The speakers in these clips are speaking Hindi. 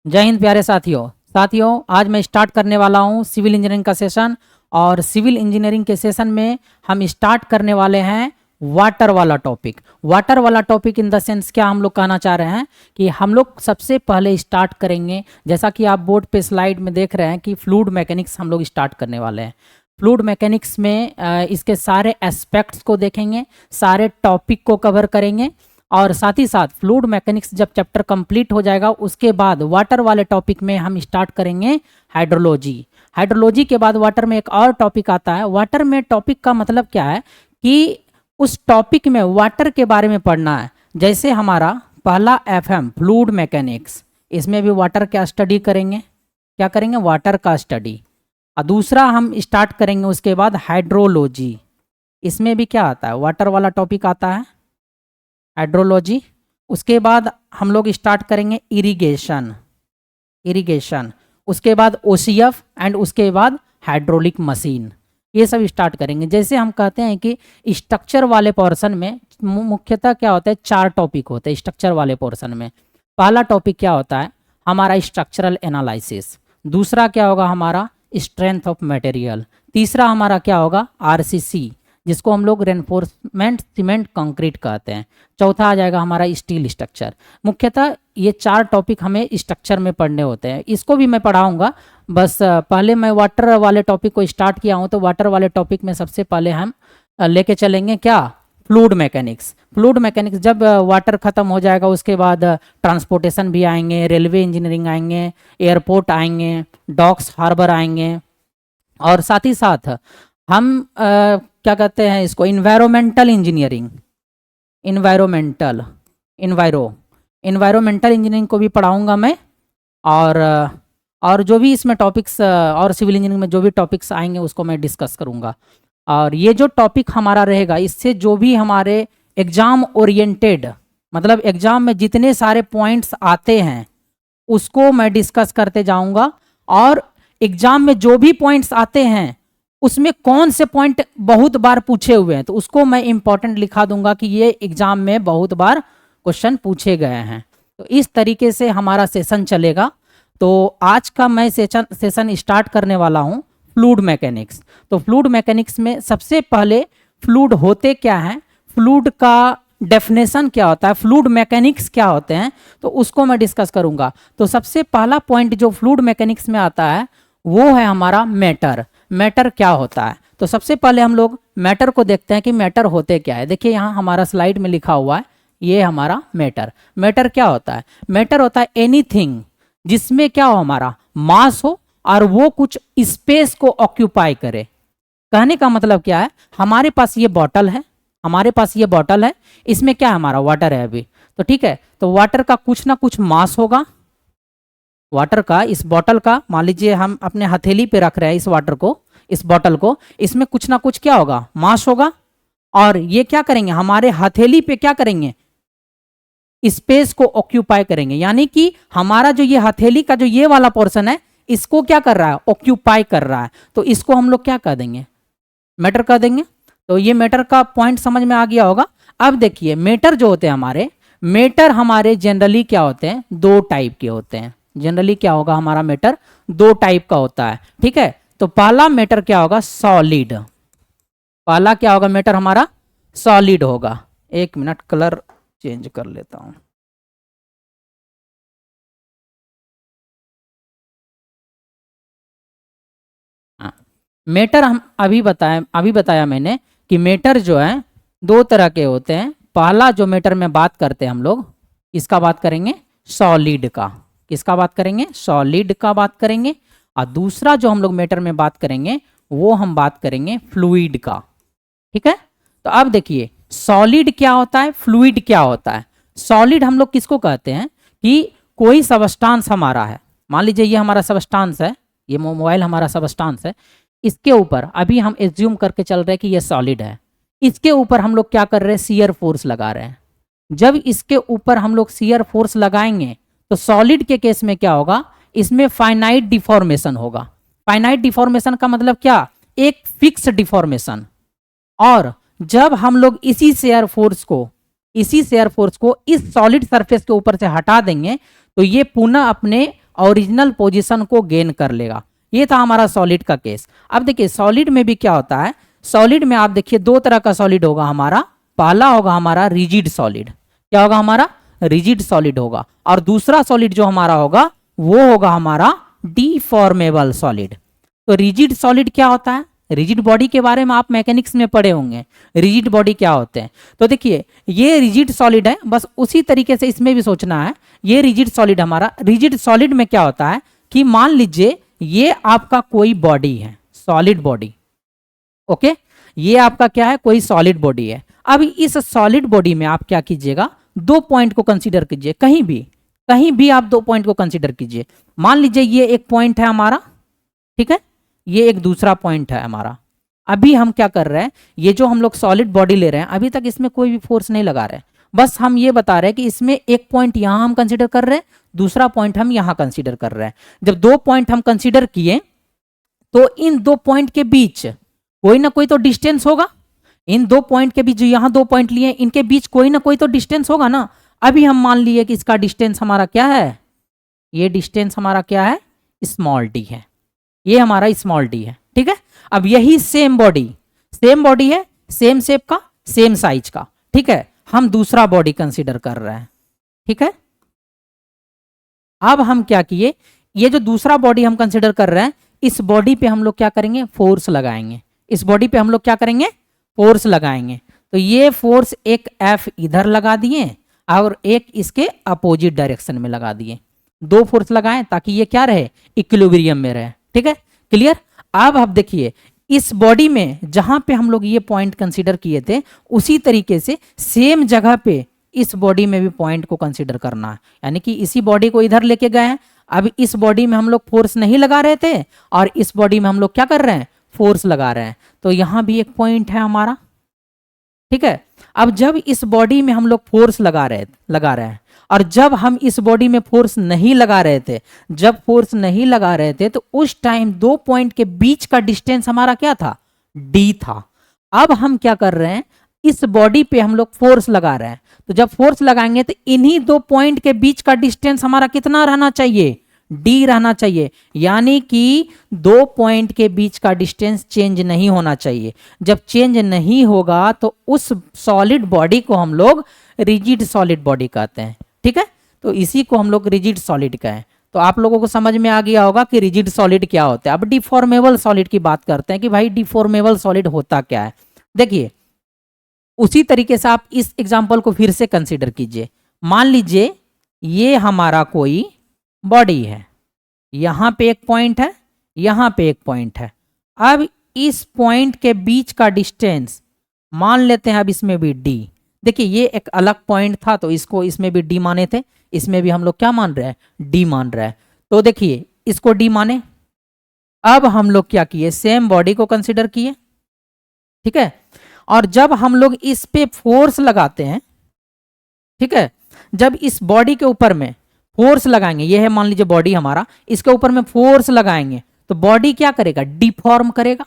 जय हिंद प्यारे साथियों आज मैं स्टार्ट करने वाला हूँ सिविल इंजीनियरिंग का सेशन। और सिविल इंजीनियरिंग के सेशन में हम स्टार्ट करने वाले हैं वाटर वाला टॉपिक। वाटर वाला टॉपिक इन द सेंस क्या हम लोग कहना चाह रहे हैं कि हम लोग सबसे पहले स्टार्ट करेंगे, जैसा कि आप बोर्ड पे स्लाइड में देख रहे हैं कि फ्लूइड मैकेनिक्स हम लोग स्टार्ट करने वाले हैं। फ्लूइड मैकेनिक्स में इसके सारे एस्पेक्ट्स को देखेंगे, सारे टॉपिक को कवर करेंगे और साथ ही साथ फ्लूइड मैकेनिक्स जब चैप्टर कंप्लीट हो जाएगा उसके बाद वाटर वाले टॉपिक में हम स्टार्ट करेंगे हाइड्रोलॉजी। हाइड्रोलॉजी के बाद वाटर में एक और टॉपिक आता है। वाटर में टॉपिक का मतलब क्या है कि उस टॉपिक में वाटर के बारे में पढ़ना है। जैसे हमारा पहला एफएम फ्लूइड मैकेनिक्स, इसमें भी वाटर का स्टडी करेंगे। क्या करेंगे? वाटर का स्टडी। और दूसरा हम स्टार्ट करेंगे उसके बाद हाइड्रोलॉजी, इसमें भी क्या आता है? वाटर वाला टॉपिक आता है, हाइड्रोलॉजी। उसके बाद हम लोग स्टार्ट करेंगे इरिगेशन, उसके बाद ओसीएफ एंड उसके बाद हाइड्रोलिक मशीन, ये सब स्टार्ट करेंगे। जैसे हम कहते हैं कि स्ट्रक्चर वाले पोर्शन में मुख्यतः क्या होता है, 4 टॉपिक होते हैं स्ट्रक्चर वाले पोर्शन में। पहला टॉपिक क्या होता है हमारा स्ट्रक्चरल एनालिसिस, दूसरा क्या होगा हमारा स्ट्रेंथ ऑफ मटेरियल, तीसरा हमारा क्या होगा आरसीसी जिसको हम लोग रेनफोर्समेंट सीमेंट कंक्रीट कहते हैं, चौथा आ जाएगा हमारा स्टील स्ट्रक्चर। मुख्यतः ये 4 टॉपिक हमें स्ट्रक्चर में पढ़ने होते हैं, इसको भी मैं पढ़ाऊंगा। बस पहले मैं वाटर वाले टॉपिक को स्टार्ट किया हूँ, तो वाटर वाले टॉपिक में सबसे पहले हम लेके चलेंगे क्या, फ्लूइड मैकेनिक्स। फ्लूइड मैकेनिक्स जब वाटर ख़त्म हो जाएगा उसके बाद ट्रांसपोर्टेशन भी आएंगे, रेलवे इंजीनियरिंग आएंगे, एयरपोर्ट आएंगे, डॉक्स हार्बर आएंगे और साथ ही साथ हम क्या कहते हैं इसको इन्वायरमेंटल इंजीनियरिंग, इन्वायरमेंटल इंजीनियरिंग को भी पढ़ाऊंगा मैं। और जो भी इसमें टॉपिक्स और सिविल इंजीनियरिंग में जो भी टॉपिक्स आएंगे उसको मैं डिस्कस करूंगा। और ये जो टॉपिक हमारा रहेगा इससे जो भी हमारे एग्ज़ाम ओरिएंटेड, मतलब एग्ज़ाम में जितने सारे पॉइंट्स आते हैं उसको मैं डिस्कस करते जाऊंगा। और एग्ज़ाम में जो भी पॉइंट्स आते हैं उसमें कौन से पॉइंट बहुत बार पूछे हुए हैं तो उसको मैं इंपॉर्टेंट लिखा दूंगा कि ये एग्जाम में बहुत बार क्वेश्चन पूछे गए हैं। तो इस तरीके से हमारा सेशन चलेगा। तो आज का मैं सेशन स्टार्ट करने वाला हूं फ्लूइड मैकेनिक्स। तो फ्लूइड मैकेनिक्स में सबसे पहले फ्लूइड होते क्या हैं, फ्लूइड का डेफिनेशन क्या होता है, फ्लूइड मैकेनिक्स क्या होते हैं, तो उसको मैं डिस्कस करूंगा। तो सबसे पहला पॉइंट जो फ्लूइड मैकेनिक्स में आता है वो है हमारा मैटर। मैटर क्या होता है? तो सबसे पहले हम लोग मैटर को देखते हैं कि मैटर होते क्या है। देखिए यहाँ हमारा स्लाइड में लिखा हुआ है, ये हमारा मैटर। मैटर क्या होता है? मैटर होता है एनीथिंग जिसमें क्या हो, हमारा मास हो और वो कुछ स्पेस को ऑक्यूपाई करे। कहने का मतलब क्या है, हमारे पास ये बॉटल है, इसमें क्या है, हमारा वाटर है अभी, तो ठीक है। तो वाटर का कुछ ना कुछ मास होगा, वाटर का, इस बॉटल का, मान लीजिए हम अपने हथेली पे रख रहे हैं इस वाटर को, इस बॉटल को, इसमें कुछ ना कुछ क्या होगा, मास होगा। और ये क्या करेंगे, हमारे हथेली पे क्या करेंगे, स्पेस को ऑक्यूपाई करेंगे। यानी कि हमारा जो ये हथेली का जो ये वाला पोर्शन है इसको क्या कर रहा है, ऑक्यूपाई कर रहा है। तो इसको हम लोग क्या कह देंगे, मैटर कह देंगे। तो ये मैटर का पॉइंट समझ में आ गया होगा। अब देखिए मैटर जो होते हैं हमारे जनरली क्या होते हैं, 2 टाइप के होते हैं। जनरली क्या होगा हमारा मैटर, 2 टाइप का होता है, ठीक है। तो पहला मैटर क्या होगा, सॉलिड। पहला क्या होगा मैटर हमारा, सॉलिड होगा। एक मिनट कलर चेंज कर लेता हूं। मैटर हम अभी बताया मैंने कि मैटर जो है 2 तरह के होते हैं। पहला जो मैटर में बात करते हैं हम लोग, इसका बात करेंगे सॉलिड का। किसका बात करेंगे, सॉलिड का बात करेंगे। और दूसरा जो हम लोग मैटर में बात करेंगे वो हम बात करेंगे फ्लूइड का, ठीक है। तो अब देखिए सॉलिड क्या होता है, फ्लूइड क्या होता है। सॉलिड हम लोग किसको कहते हैं कि कोई सबस्टांस हमारा है, मान लीजिए ये हमारा सबस्टांस है, ये मोबाइल हमारा सबस्टांस है, इसके ऊपर अभी हम एज्यूम करके चल रहे हैं कि ये सॉलिड है। इसके ऊपर हम लोग क्या कर रहे हैं, शियर फोर्स लगा रहे हैं। जब इसके ऊपर हम लोग शियर फोर्स लगाएंगे तो सॉलिड के केस में क्या होगा, इसमें फाइनाइट डिफॉर्मेशन होगा। फाइनाइट डिफॉर्मेशन का मतलब क्या, एक फिक्स डिफॉर्मेशन। और जब हम लोग इसी शेयर फोर्स को इस सॉलिड सरफेस के ऊपर से हटा देंगे तो ये पुनः अपने ओरिजिनल पोजीशन को गेन कर लेगा। ये था हमारा सॉलिड का केस। अब देखिए सॉलिड में भी क्या होता है, सॉलिड में आप देखिए दो तरह का सॉलिड होगा हमारा। पहला होगा हमारा रिजिड सॉलिड, क्या होगा हमारा, रिजिड सॉलिड होगा। और दूसरा सॉलिड जो हमारा होगा वो होगा हमारा डिफॉर्मेबल सॉलिड। तो रिजिड सॉलिड क्या होता है, रिजिड बॉडी के बारे में आप मैकेनिक्स में पढ़े होंगे, रिजिड बॉडी क्या होते हैं। तो देखिए ये रिजिड सॉलिड है, बस उसी तरीके से इसमें भी सोचना है। ये रिजिड सॉलिड हमारा, रिजिड सॉलिड में क्या होता है कि मान लीजिए ये आपका कोई बॉडी है, सॉलिड बॉडी, ओके, ये आपका क्या है, कोई सॉलिड बॉडी है। अब इस सॉलिड बॉडी में आप क्या कीजिएगा, दो पॉइंट को कंसीडर कीजिए, कहीं भी आप दो पॉइंट को कंसीडर कीजिए। मान लीजिए ये एक पॉइंट है हमारा, ठीक है, ये एक दूसरा पॉइंट है हमारा। अभी हम क्या कर रहे हैं, ये जो हम लोग सॉलिड बॉडी ले रहे हैं अभी तक इसमें कोई भी फोर्स नहीं लगा रहे हैं, बस हम ये बता रहे हैं कि इसमें एक पॉइंट यहां हम कंसीडर कर रहे हैं, दूसरा पॉइंट हम यहां कंसीडर कर रहे हैं। जब दो पॉइंट हम कंसीडर किए तो इन दो पॉइंट के बीच कोई ना कोई तो डिस्टेंस होगा। इन दो पॉइंट के बीच जो यहां दो पॉइंट लिए इनके बीच कोई ना कोई तो डिस्टेंस होगा ना। अभी हम मान लिए कि इसका डिस्टेंस हमारा क्या है, ये डिस्टेंस हमारा क्या है, स्मॉल डी है, ये हमारा स्मॉल डी है, ठीक है। अब यही सेम बॉडी है, सेम शेप का, सेम साइज का, ठीक है, हम दूसरा बॉडी कंसीडर कर रहे हैं, ठीक है। अब हम क्या किए, ये जो दूसरा बॉडी हम कंसीडर कर रहे हैं इस बॉडी पे हम लोग क्या करेंगे, फोर्स लगाएंगे। इस बॉडी पे हम लोग क्या करेंगे, फोर्स लगाएंगे। तो ये फोर्स एक F इधर लगा दिए और एक इसके अपोजिट डायरेक्शन में लगा दिए, दो फोर्स लगाएं ताकि ये क्या रहे, इक्विलिब्रियम में रहे, ठीक है, क्लियर। अब आप देखिए इस बॉडी में जहां पे हम लोग ये पॉइंट कंसीडर किए थे उसी तरीके से सेम जगह पे इस बॉडी में भी पॉइंट को कंसीडर करना है, यानी कि इसी बॉडी को इधर लेके गए हैं। अब इस बॉडी में हम लोग फोर्स नहीं लगा रहे थे और इस बॉडी में हम लोग क्या कर रहे हैं, फोर्स लगा रहे हैं। तो यहां भी एक पॉइंट है हमारा, ठीक है। अब जब इस बॉडी में हम लोग फोर्स लगा रहे हैं और जब हम इस बॉडी में फोर्स नहीं लगा रहे थे, जब फोर्स नहीं लगा रहे थे तो उस टाइम दो पॉइंट के बीच का डिस्टेंस हमारा क्या था, डी था। अब हम क्या कर रहे हैं, इस बॉडी पे हम लोग फोर्स लगा रहे हैं, तो जब फोर्स लगाएंगे तो इन्हीं दो पॉइंट के बीच का डिस्टेंस हमारा कितना रहना चाहिए, डी रहना चाहिए। यानी कि दो पॉइंट के बीच का डिस्टेंस चेंज नहीं होना चाहिए। जब चेंज नहीं होगा तो उस सॉलिड बॉडी को हम लोग रिजिड सॉलिड बॉडी कहते हैं, ठीक है। तो इसी को हम लोग रिजिड सॉलिड कहें। तो आप लोगों को समझ में आ गया होगा कि रिजिड सॉलिड क्या होता है। अब डिफॉर्मेबल सॉलिड की बात करते हैं कि भाई डिफॉर्मेबल सॉलिड होता क्या है। देखिए उसी तरीके से आप इस एग्जांपल को फिर से कंसीडर कीजिए। मान लीजिए ये हमारा कोई बॉडी है, यहां पे एक पॉइंट है, यहां पे एक पॉइंट है। अब इस पॉइंट के बीच का डिस्टेंस मान लेते हैं अब इसमें भी डी। देखिए ये एक अलग पॉइंट था तो इसको इसमें भी डी माने थे, इसमें भी हम लोग क्या मान रहे हैं, डी मान रहे हैं। तो देखिए इसको डी माने। अब हम लोग क्या किए, सेम बॉडी को कंसीडर किए, ठीक है। और जब हम लोग इस पे फोर्स लगाते हैं, ठीक है, जब इस बॉडी के ऊपर में फोर्स लगाएंगे, ये है मान लीजिए बॉडी हमारा, इसके ऊपर में फोर्स लगाएंगे तो बॉडी क्या करेगा, डिफॉर्म करेगा।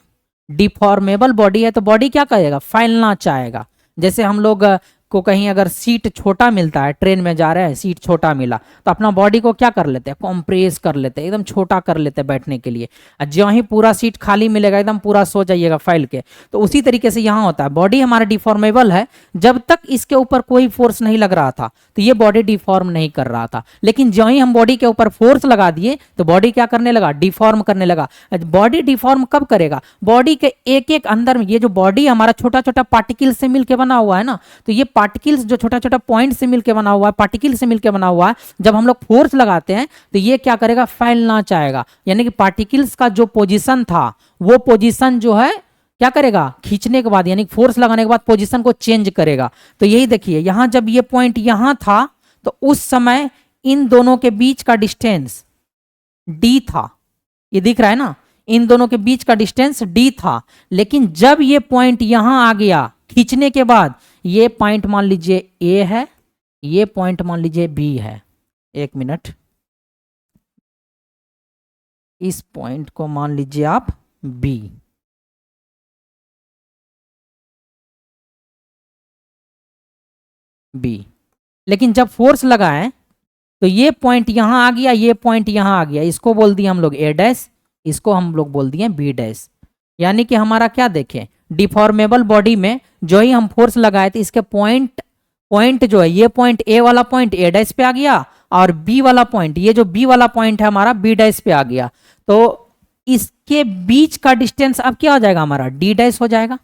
डिफॉर्मेबल बॉडी है तो बॉडी क्या करेगा, फैलना चाहेगा। जैसे हम लोग को कहीं अगर सीट छोटा मिलता है, ट्रेन में जा रहे हैं सीट छोटा मिला तो अपना बॉडी को क्या कर लेते हैं, कॉम्प्रेस कर लेते हैं, एकदम छोटा कर लेते हैं बैठने के लिए। जो ही पूरा सीट खाली मिलेगा एकदम पूरा सो जाइएगा फैल के। तो उसी तरीके से यहाँ होता है, बॉडी हमारा डिफॉर्मेबल है, जब तक इसके ऊपर कोई फोर्स नहीं लग रहा था तो ये बॉडी डिफॉर्म नहीं कर रहा था। लेकिन जो ही हम बॉडी के ऊपर फोर्स लगा दिए तो बॉडी क्या करने लगा, डिफॉर्म करने लगा। बॉडी डिफॉर्म कब करेगा, बॉडी के एक एक अंदर में, ये जो बॉडी हमारा छोटा छोटा पार्टिकल से मिलकर बना हुआ है ना, तो ये पार्टिकल्स जो छोटा छोटा पॉइंट से मिलकर बना हुआ है, पार्टिकल से मिलकर बना हुआ है, जब हम लोग फोर्स लगाते हैं तो ये क्या करेगा, फैलना चाहेगा। यानी कि पार्टिकल्स का जो पोजीशन था वो पोजीशन जो है क्या करेगा, खींचने के बाद यानी फोर्स लगाने के बाद पोजीशन को चेंज करेगा। तो यही देखिए यहां जब ये पॉइंट यहां था तो उस समय इन दोनों के बीच का डिस्टेंस डी था, ये दिख रहा है ना, इन दोनों के बीच का डिस्टेंस डी था। लेकिन जब ये पॉइंट यहां आ गया खींचने के बाद, ये पॉइंट मान लीजिए ए है, ये पॉइंट मान लीजिए बी है। एक मिनट, इस पॉइंट को मान लीजिए आप बी, बी। लेकिन जब फोर्स लगाएं तो ये पॉइंट यहाँ आ गया, ये पॉइंट यहाँ आ गया, इसको बोल दिया हम लोग ए डैश, इसको हम लोग बोल दिए बी डैश। यानी कि हमारा क्या देखें, डिफॉर्मेबल बॉडी में जो ही हम फोर्स लगाए थे इसके पॉइंट जो है, ये पॉइंट ए वाला पॉइंट ए डैश पे आ गया, और बी वाला पॉइंट, ये जो बी वाला पॉइंट है हमारा बी डैश पे आ गया। तो इसके बीच का डिस्टेंस अब क्या हो जाएगा हमारा, डी डैश हो जाएगा।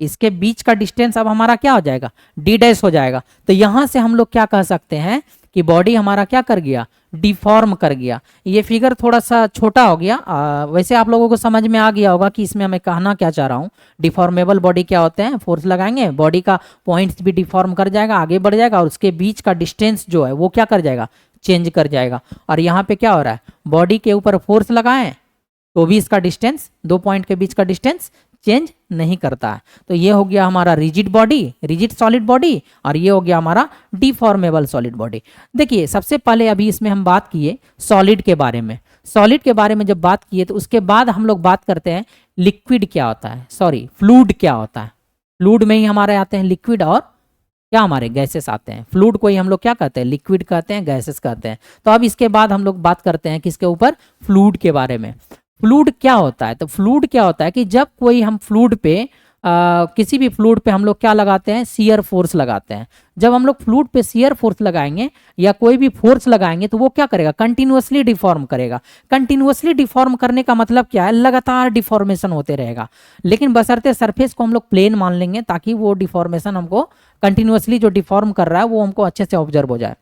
इसके बीच का डिस्टेंस अब हमारा क्या हो जाएगा, डी डैश हो जाएगा। तो यहां से हम लोग क्या कह सकते हैं कि बॉडी हमारा क्या कर गया, डिफॉर्म कर गया। ये फिगर थोड़ा सा छोटा हो गया, वैसे आप लोगों को समझ में आ गया होगा कि इसमें मैं कहना क्या चाह रहा हूँ। डिफॉर्मेबल बॉडी क्या होते हैं, फोर्स लगाएंगे बॉडी का पॉइंट्स भी डिफॉर्म कर जाएगा, आगे बढ़ जाएगा, और उसके बीच का डिस्टेंस जो है वो क्या कर जाएगा, चेंज कर जाएगा। और यहाँ पे क्या हो रहा है, बॉडी के ऊपर फोर्स लगाएं तो भी इसका डिस्टेंस, दो पॉइंट के बीच का डिस्टेंस चेंज नहीं करता है। तो ये हो गया हमारा rigid body, rigid solid body, और ये हो गया हमारा डिफॉर्मेबल सॉलिड बॉडी। देखिए सबसे पहले अभी इसमें हम बात किए सॉलिड के बारे में। सॉलिड के बारे में जब बात किए तो उसके बाद हम लोग बात करते हैं लिक्विड क्या होता है, सॉरी फ्लूइड क्या होता है। फ्लूइड में ही हमारे आते हैं लिक्विड और क्या हमारे गैसेस आते हैं। फ्लूइड को ही हम लोग क्या कहते हैं, लिक्विड कहते हैं, गैसेस कहते हैं। तो अब इसके बाद हम लोग बात करते हैं किसके ऊपर, फ्लूइड के बारे में। फ्लूइड क्या होता है, तो फ्लूइड क्या होता है कि जब कोई हम फ्लूइड पे किसी भी फ्लूइड पे हम लोग क्या लगाते हैं, शियर फोर्स लगाते हैं। जब हम लोग फ्लूइड पे शियर फोर्स लगाएंगे या कोई भी फोर्स लगाएंगे तो वो क्या करेगा, कंटिन्यूअसली डिफॉर्म करेगा। कंटिन्यूअसली डिफॉर्म करने का मतलब क्या है, लगातार डिफॉर्मेशन होते रहेगा, लेकिन बशर्ते सरफेस को हम लोग प्लेन मान लेंगे ताकि वो डिफॉर्मेशन हमको कंटिन्यूअसली जो डिफॉर्म कर रहा है वो हमको अच्छे से ऑब्जर्व हो जाए।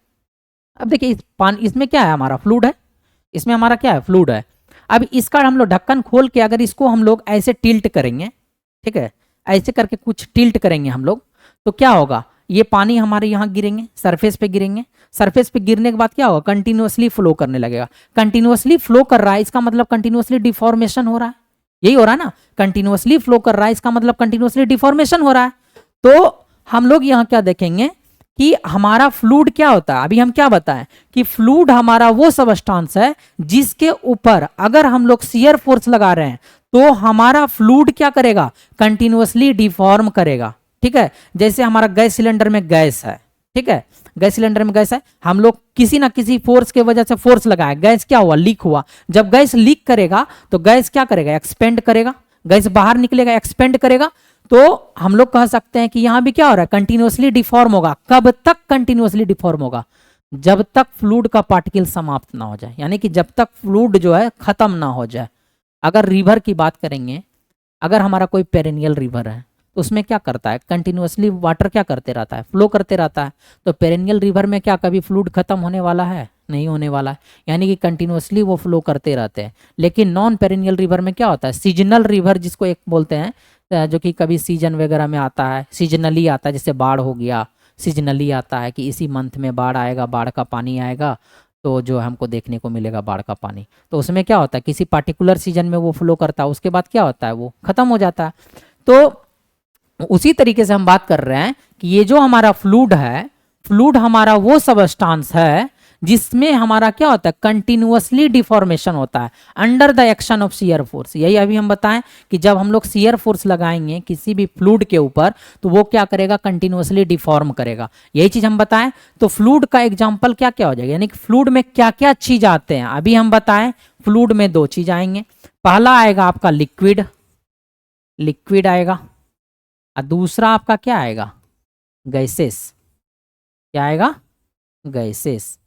अब देखिए इसमें क्या है, हमारा फ्लूइड है, इसमें हमारा क्या है, फ्लूइड है। अब इसका हम लोग ढक्कन खोल के अगर इसको हम लोग ऐसे टिल्ट करेंगे, ठीक है, ऐसे करके कुछ टिल्ट करेंगे हम लोग, तो क्या होगा, ये पानी हमारे यहाँ गिरेंगे, सरफेस पे गिरेंगे। सरफेस पे गिरने के बाद क्या होगा, कंटिन्यूअसली फ्लो करने लगेगा। कंटिन्यूअसली फ्लो कर रहा है इसका मतलब कंटिन्यूअसली डिफॉर्मेशन हो रहा है, यही हो रहा है ना। कंटिन्यूअसली फ्लो कर रहा है इसका मतलब कंटिन्यूअसली डिफॉर्मेशन हो रहा है। तो हम लोग यहाँ क्या देखेंगे कि हमारा फ्लूइड क्या होता है। अभी हम क्या बताएं कि फ्लूइड हमारा वो सबस्टांस है जिसके ऊपर अगर हम लोग शियर फोर्स लगा रहे हैं तो हमारा फ्लूइड क्या करेगा, कंटिन्यूअसली डिफॉर्म करेगा। ठीक है, जैसे हमारा गैस सिलेंडर में गैस है, ठीक है, गैस सिलेंडर में गैस है, हम लोग किसी ना किसी फोर्स के वजह से फोर्स लगाए, गैस क्या हुआ, लीक हुआ। जब गैस लीक करेगा तो गैस क्या करेगा, एक्सपेंड करेगा, गैस बाहर निकलेगा, एक्सपेंड करेगा। तो हम लोग कह सकते हैं कि यहां भी क्या हो रहा है, कंटिन्यूअसली डिफॉर्म होगा। कब तक कंटिन्यूअसली डिफॉर्म होगा, जब तक फ्लूइड का पार्टिकल समाप्त ना हो जाए, यानी कि जब तक फ्लूइड जो है खत्म ना हो जाए। अगर रिवर की बात करेंगे, अगर हमारा कोई पेरेनियल रिवर है तो उसमें क्या करता है, कंटिन्यूअसली वाटर क्या करते रहता है, फ्लो करते रहता है। तो पेरेनियल रिवर में क्या कभी फ्लूइड खत्म होने वाला है, नहीं होने वाला है, यानी कि कंटिन्यूअसली वो फ्लो करते रहते हैं। लेकिन नॉन पेरेनियल रिवर में क्या होता है, सीजनल रिवर जिसको एक बोलते हैं, जो कि कभी सीजन वगैरह में आता है, सीजनली आता है, जैसे बाढ़ हो गया, सीजनली आता है कि इसी मंथ में बाढ़ आएगा, बाढ़ का पानी आएगा, तो जो हमको देखने को मिलेगा बाढ़ का पानी। तो उसमें क्या होता है, किसी पार्टिकुलर सीजन में वो फ्लो करता है, उसके बाद क्या होता है, वो खत्म हो जाता है। तो उसी तरीके से हम बात कर रहे हैं कि ये जो हमारा फ्लूइड है, फ्लूइड हमारा वो सबस्टांस है जिसमें हमारा क्या होता है, कंटिन्यूअसली डिफॉर्मेशन होता है under the action of shear force. यही अभी हम बताएं कि जब हम लोग शियर फोर्स लगाएंगे किसी भी फ्लूइड के ऊपर तो वो क्या करेगा, कंटिन्यूअसली डिफॉर्म करेगा। यही चीज हम बताएं। तो फ्लूइड का एग्जांपल क्या क्या हो जाएगा, यानी कि फ्लूइड में क्या क्या चीज आते हैं अभी हम बताएं। फ्लूइड में दो चीज आएंगे, पहला आएगा आपका लिक्विड, लिक्विड आएगा, और दूसरा आपका क्या आएगा, गैसेस। क्या आएगा, गैसेस।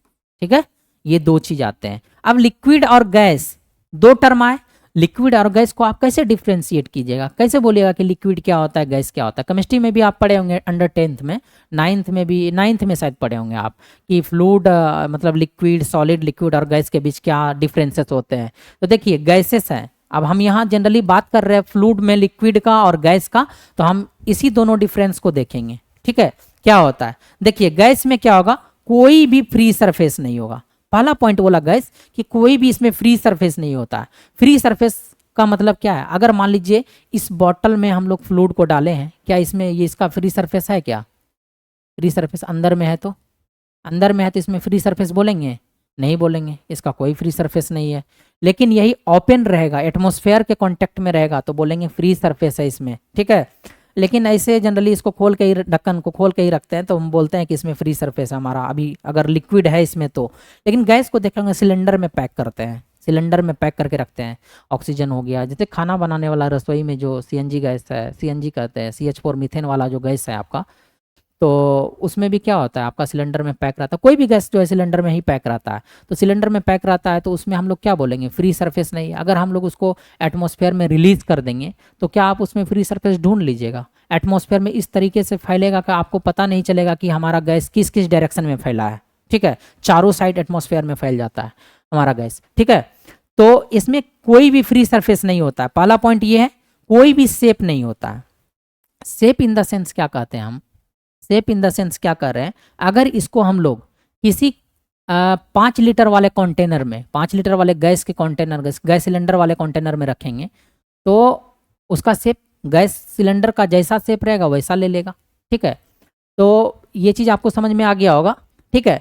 ठीक है, ये दो चीज आते हैं। अब लिक्विड और गैस दो टर्म आए, लिक्विड और गैस को आप कैसे डिफ्रेंशिएट कीजिएगा, कैसे बोलिएगा कि लिक्विड क्या होता है, गैस क्या होता है। केमिस्ट्री में भी आप पढ़े होंगे अंडर 10th में, 9th में भी, 9th में शायद पढ़े होंगे आप कि फ्लूइड मतलब लिक्विड, सॉलिड, लिक्विड और गैस के बीच क्या डिफरेंसेस होते हैं। तो देखिए गैसेस हैं, अब हम यहाँ जनरली बात कर रहे हैं फ्लूइड में लिक्विड का और गैस का, तो हम इसी दोनों डिफरेंस को देखेंगे। ठीक है, क्या होता है, देखिए गैस में क्या होगा, कोई भी फ्री सरफेस नहीं होगा। पहला पॉइंट बोला गैस कि कोई भी इसमें फ्री सरफेस नहीं होता है। फ्री सरफेस का मतलब क्या है, अगर मान लीजिए इस बॉटल में हम लोग फ्लूइड को डाले हैं, क्या इसमें ये इसका फ्री सरफेस है, क्या फ्री सरफेस अंदर में है, तो अंदर में है तो इसमें फ्री सरफेस बोलेंगे, नहीं बोलेंगे, इसका कोई फ्री सरफेस नहीं है। लेकिन यही ओपन रहेगा, एटमॉस्फेयर के कांटेक्ट में रहेगा तो बोलेंगे फ्री सरफेस है इसमें। ठीक है, लेकिन ऐसे जनरली इसको खोल के ही, ढक्कन को खोल के ही रखते हैं, तो हम बोलते हैं कि इसमें फ्री सरफेस है हमारा अभी, अगर लिक्विड है इसमें तो। लेकिन गैस को देखेंगे सिलेंडर में पैक करते हैं, सिलेंडर में पैक करके रखते हैं। ऑक्सीजन हो गया, जैसे खाना बनाने वाला रसोई में जो सीएनजी गैस है, सीएनजी कहते हैं, CH4 मीथेन वाला जो गैस है आपका, तो उसमें भी क्या होता है आपका सिलेंडर में पैक रहता है। कोई भी गैस जो है सिलेंडर में ही पैक रहता है, तो सिलेंडर में पैक रहता है तो उसमें हम लोग क्या बोलेंगे, फ्री सरफेस नहीं। अगर हम लोग उसको एटमॉस्फेयर में रिलीज कर देंगे तो क्या आप उसमें फ्री सरफेस ढूंढ लीजिएगा। एटमॉस्फेयर में इस तरीके से फैलेगा कि आपको पता नहीं चलेगा कि हमारा गैस किस किस डायरेक्शन में फैला है। ठीक है, चारों साइड एटमॉस्फेयर में फैल जाता है हमारा गैस। ठीक है, तो इसमें कोई भी फ्री सरफेस नहीं होता है। पहला पॉइंट ये है, कोई भी शेप नहीं होता है। शेप इन द सेंस क्या कहते हैं हम, शेप इन द सेंस क्या कर रहे हैं, अगर इसको हम लोग किसी 5 लीटर वाले कंटेनर में, 5 लीटर वाले गैस के कंटेनर, गैस सिलेंडर वाले कंटेनर में रखेंगे तो उसका शेप गैस सिलेंडर का जैसा शेप रहेगा वैसा ले लेगा। ठीक है, तो ये चीज़ आपको समझ में आ गया होगा। ठीक है,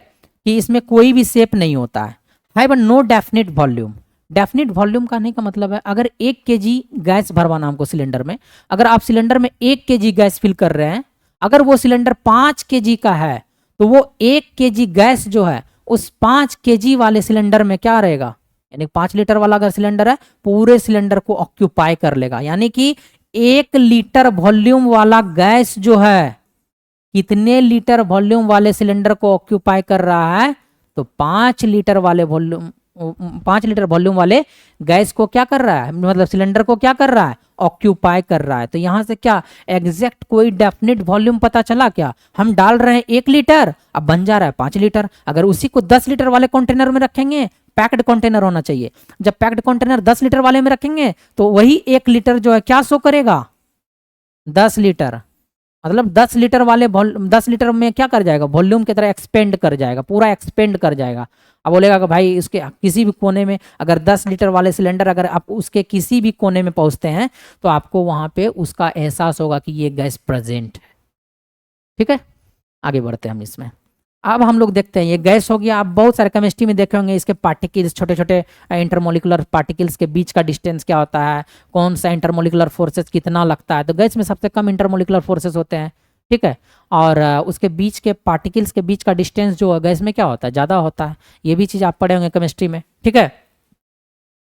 कि इसमें कोई भी शेप नहीं होता है। है but no definite volume. Definite volume कहने का मतलब है, अगर 1 kg गैस भरवाना हमको सिलेंडर में, अगर आप सिलेंडर में 1 kg गैस फिल कर रहे हैं, अगर वो सिलेंडर 5 kg का है तो वो 1 kg गैस जो है उस 5 kg वाले सिलेंडर में क्या रहेगा, यानी 5 लीटर वाला अगर सिलेंडर है पूरे सिलेंडर को ऑक्यूपाई कर लेगा। यानी कि 1 लीटर वॉल्यूम वाला गैस जो है कितने लीटर वॉल्यूम वाले सिलेंडर को ऑक्यूपाई कर रहा है, तो 5 लीटर वाले वॉल्यूम, 5 लीटर वॉल्यूम वाले गैस को क्या कर रहा है, मतलब सिलेंडर को क्या कर रहा है, ऑक्यूपाई कर रहा है। तो यहां से क्या एग्जैक्ट कोई डेफिनेट वॉल्यूम पता चला क्या, हम डाल रहे हैं 1 लीटर, अब बन जा रहा है 5 लीटर। अगर उसी को 10 लीटर वाले कंटेनर में रखेंगे, पैक्ड कंटेनर होना चाहिए, जब पैक्ड कंटेनर 10 लीटर वाले में रखेंगे तो वही 1 लीटर जो है क्या शो करेगा, 10 लीटर। मतलब 10 लीटर वाले 10 लीटर में क्या कर जाएगा, वॉल्यूम की तरह एक्सपेंड कर जाएगा, पूरा एक्सपेंड कर जाएगा। अब बोलेगा कि भाई इसके किसी भी कोने में, अगर 10 लीटर वाले सिलेंडर अगर आप उसके किसी भी कोने में पहुंचते हैं तो आपको वहां पे उसका एहसास होगा कि ये गैस प्रेजेंट है। ठीक है, आगे बढ़ते हैं हम इसमें। अब हम लोग देखते हैं, ये गैस हो गया। आप बहुत सारे केमिस्ट्री में देखे होंगे इसके पार्टिकल्स, छोटे छोटे इंटरमोलिकुलर पार्टिकल्स के बीच का डिस्टेंस क्या होता है, कौन सा इंटरमोलिकुलर फोर्सेस कितना लगता है। तो गैस में सबसे कम इंटरमोलिकुलर फोर्सेस होते हैं। ठीक है, और उसके बीच के पार्टिकल्स के बीच का डिस्टेंस जो है गैस में क्या होता है, ज़्यादा होता है। ये भी चीज़ आप पढ़े होंगे केमिस्ट्री में। ठीक है,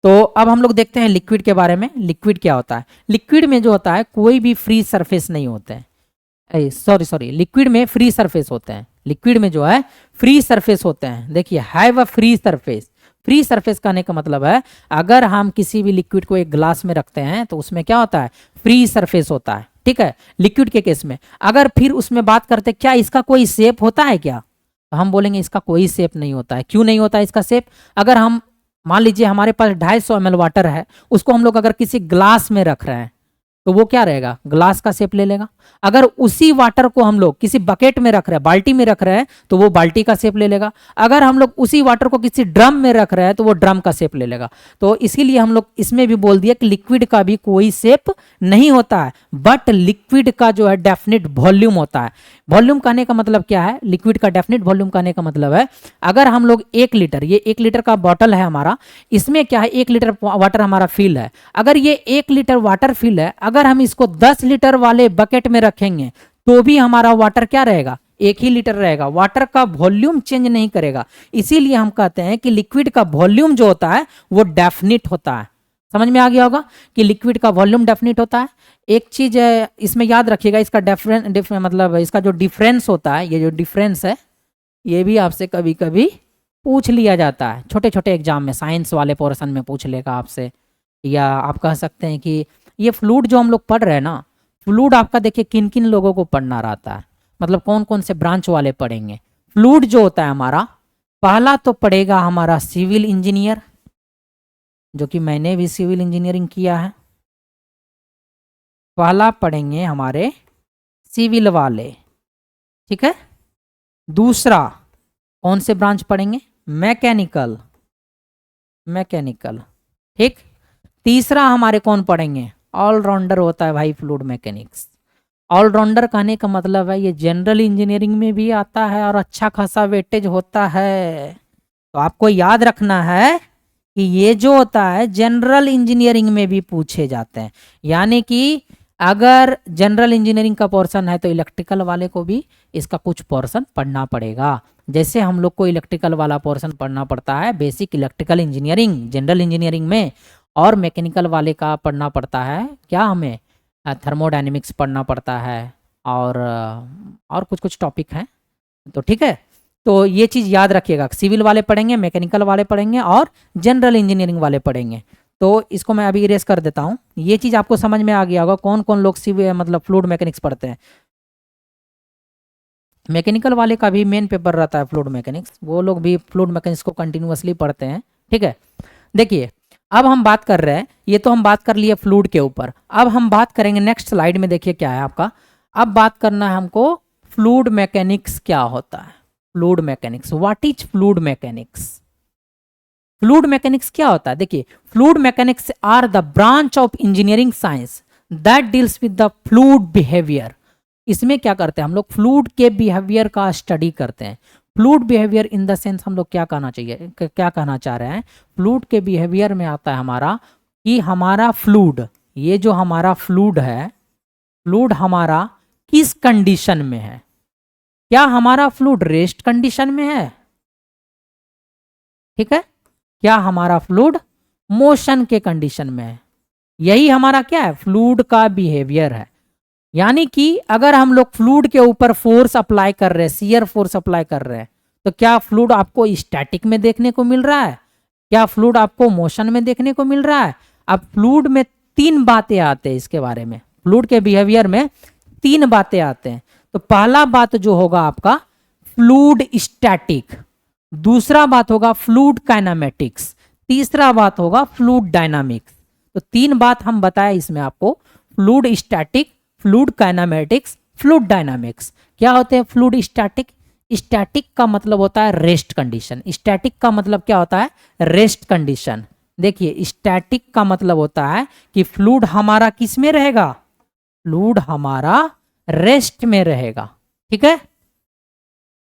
तो अब हम लोग देखते हैं लिक्विड के बारे में। लिक्विड क्या होता है, लिक्विड में जो होता है कोई भी फ्री सरफेस नहीं होते हैं। सॉरी, लिक्विड में फ्री सरफेस होते हैं। लिक्विड में जो है फ्री सरफेस होते हैं। देखिए, have a free surface. Free surface कहने का मतलब है, अगर हम किसी भी लिक्विड को एक ग्लास में रखते हैं तो उसमें क्या होता है, फ्री सरफेस होता है। ठीक है, लिक्विड के केस में। अगर फिर उसमें बात करते क्या इसका कोई शेप होता है क्या, तो हम बोलेंगे इसका कोई शेप नहीं होता है। क्यों नहीं होता है इसका शेप, अगर हम मान लीजिए हमारे पास 250 ml वाटर है, उसको हम लोग अगर किसी ग्लास में रख रहे हैं तो वो क्या रहेगा, ग्लास का शेप ले लेगा। अगर उसी वाटर को हम लोग किसी बकेट में रख रहे हैं, बाल्टी में रख रहे हैं, तो वो बाल्टी का शेप ले लेगा। अगर हम लोग उसी वाटर को किसी ड्रम में रख रहे हैं तो वो ड्रम का शेप ले लेगा। तो इसीलिए हम लोग इसमें भी बोल दिया कि लिक्विड का भी कोई शेप नहीं होता है, बट लिक्विड का जो है डेफिनेट वॉल्यूम होता है। वॉल्यूम कहने का मतलब क्या है, लिक्विड का डेफिनेट वॉल्यूम कहने का मतलब है, अगर हम लोग 1 लीटर, ये 1 लीटर का बॉटल है हमारा, इसमें क्या है 1 लीटर वाटर हमारा फिल है। अगर ये 1 लीटर वाटर फिल है, अगर हम इसको 10 लीटर वाले बकेट में रखेंगे तो भी हमारा वाटर क्या रहेगा, 1 ही लीटर रहेगा। वाटर का वॉल्यूम चेंज नहीं करेगा। इसीलिए हम कहते हैं कि लिक्विड का वॉल्यूम जो होता है वो डेफिनिट होता है। समझ में आ गया होगा कि लिक्विड का वॉल्यूम डेफिनिट होता है। एक चीज इसमें याद रखिएगा, इसका मतलब इसका जो डिफरेंस होता है, ये जो डिफरेंस है ये भी आपसे कभी कभी पूछ लिया जाता है। छोटे छोटे एग्जाम में, साइंस वाले पोर्शन में पूछ लेगा आपसे, या आप कह सकते हैं कि ये फ्लूइड जो हम लोग पढ़ रहे हैं ना, फ्लूइड आपका देखिए किन किन लोगों को पढ़ना रहता है, मतलब कौन कौन से ब्रांच वाले पढ़ेंगे। फ्लूइड जो होता है हमारा, पहला तो पढ़ेगा हमारा सिविल इंजीनियर, जो कि मैंने भी सिविल इंजीनियरिंग किया है। पहला पढ़ेंगे हमारे सिविल वाले। ठीक है, दूसरा कौन से ब्रांच पढ़ेंगे, मैकेनिकल। ठीक, तीसरा हमारे कौन पढ़ेंगे, ऑलराउंडर होता है भाई फ्लूइड मैकेनिक्स। ऑलराउंडर कहने का मतलब है ये जनरल इंजीनियरिंग में भी आता है और अच्छा खासा वेटेज होता है। तो आपको याद रखना है कि ये जो होता है जनरल इंजीनियरिंग में भी पूछे जाते हैं। यानी कि अगर जनरल इंजीनियरिंग का पोर्शन है तो इलेक्ट्रिकल वाले को भी इसका कुछ पोर्शन पढ़ना पड़ेगा। जैसे हम लोग को इलेक्ट्रिकल वाला पोर्शन पढ़ना पड़ता है basic electrical engineering general engineering में, और मैकेनिकल वाले का पढ़ना पड़ता है क्या, हमें थर्मोडायनेमिक्स पढ़ना पड़ता है, और कुछ कुछ टॉपिक हैं। तो ठीक है, तो ये चीज़ याद रखिएगा, सिविल वाले पढ़ेंगे, मैकेनिकल वाले पढ़ेंगे और जनरल इंजीनियरिंग वाले पढ़ेंगे। तो इसको मैं अभी इरेज कर देता हूँ। ये चीज़ आपको समझ में आ गया होगा कौन कौन लोग सिविल मतलब फ्लूइड मैकेनिक्स पढ़ते हैं। मैकेनिकल वाले का भी मेन पेपर रहता है फ्लूइड मैकेनिक्स, वो लोग भी फ्लूइड मैकेनिक्स को कंटिन्यूअसली पढ़ते हैं। ठीक है, देखिए अब हम बात कर रहे हैं, ये तो हम बात कर लिए फ्लूइड के ऊपर। अब हम बात करेंगे नेक्स्ट स्लाइड में, देखिए क्या है आपका। अब बात करना है हमको फ्लूइड मैकेनिक्स क्या होता है। Fluid mechanics, what is fluid mechanics. Fluid mechanics क्या होता है, देखिए fluid mechanics are the branch of engineering science that deals with the fluid behaviour. इसमें क्या करते हैं हम लोग, फ्लूइड के बिहेवियर का स्टडी करते हैं। Fluid behaviour in the sense हम लोग क्या कहना चाहिए, क्या कहना चाह रहे हैं, फ्लूइड के बिहेवियर में आता है हमारा कि हमारा फ्लूइड, ये जो हमारा फ्लूइड है, फ्लूइड हमारा किस कंडीशन में है। क्या हमारा फ्लूइड रेस्ट कंडीशन में है, ठीक है, क्या हमारा फ्लूइड मोशन के कंडीशन में है। यही हमारा क्या है, फ्लूइड का बिहेवियर है। यानी कि अगर हम लोग फ्लूइड के ऊपर फोर्स अप्लाई कर रहे हैं, शियर फोर्स अप्लाई कर रहे हैं, तो क्या फ्लूइड आपको स्टैटिक में देखने को मिल रहा है, क्या फ्लूइड आपको मोशन में देखने को मिल रहा है। अब फ्लूइड में तीन बातें आते हैं इसके बारे में, फ्लूइड के बिहेवियर में तीन बातें आते हैं। तो पहला बात जो होगा आपका फ्लूइड स्टैटिक, दूसरा बात होगा फ्लूइड काइनेमेटिक्स, तीसरा बात होगा फ्लूइड डायनामिक्स। तो तीन बात हम बताए इसमें आपको, fluid static, fluid kinematics, fluid dynamics. क्या होते हैं फ्लूइड स्टैटिक, स्टैटिक का मतलब होता है रेस्ट कंडीशन। स्टैटिक का मतलब क्या होता है, रेस्ट कंडीशन। देखिए स्टैटिक का मतलब होता है कि फ्लूइड हमारा किस में रहेगा, फ्लूइड हमारा रेस्ट में रहेगा। ठीक है,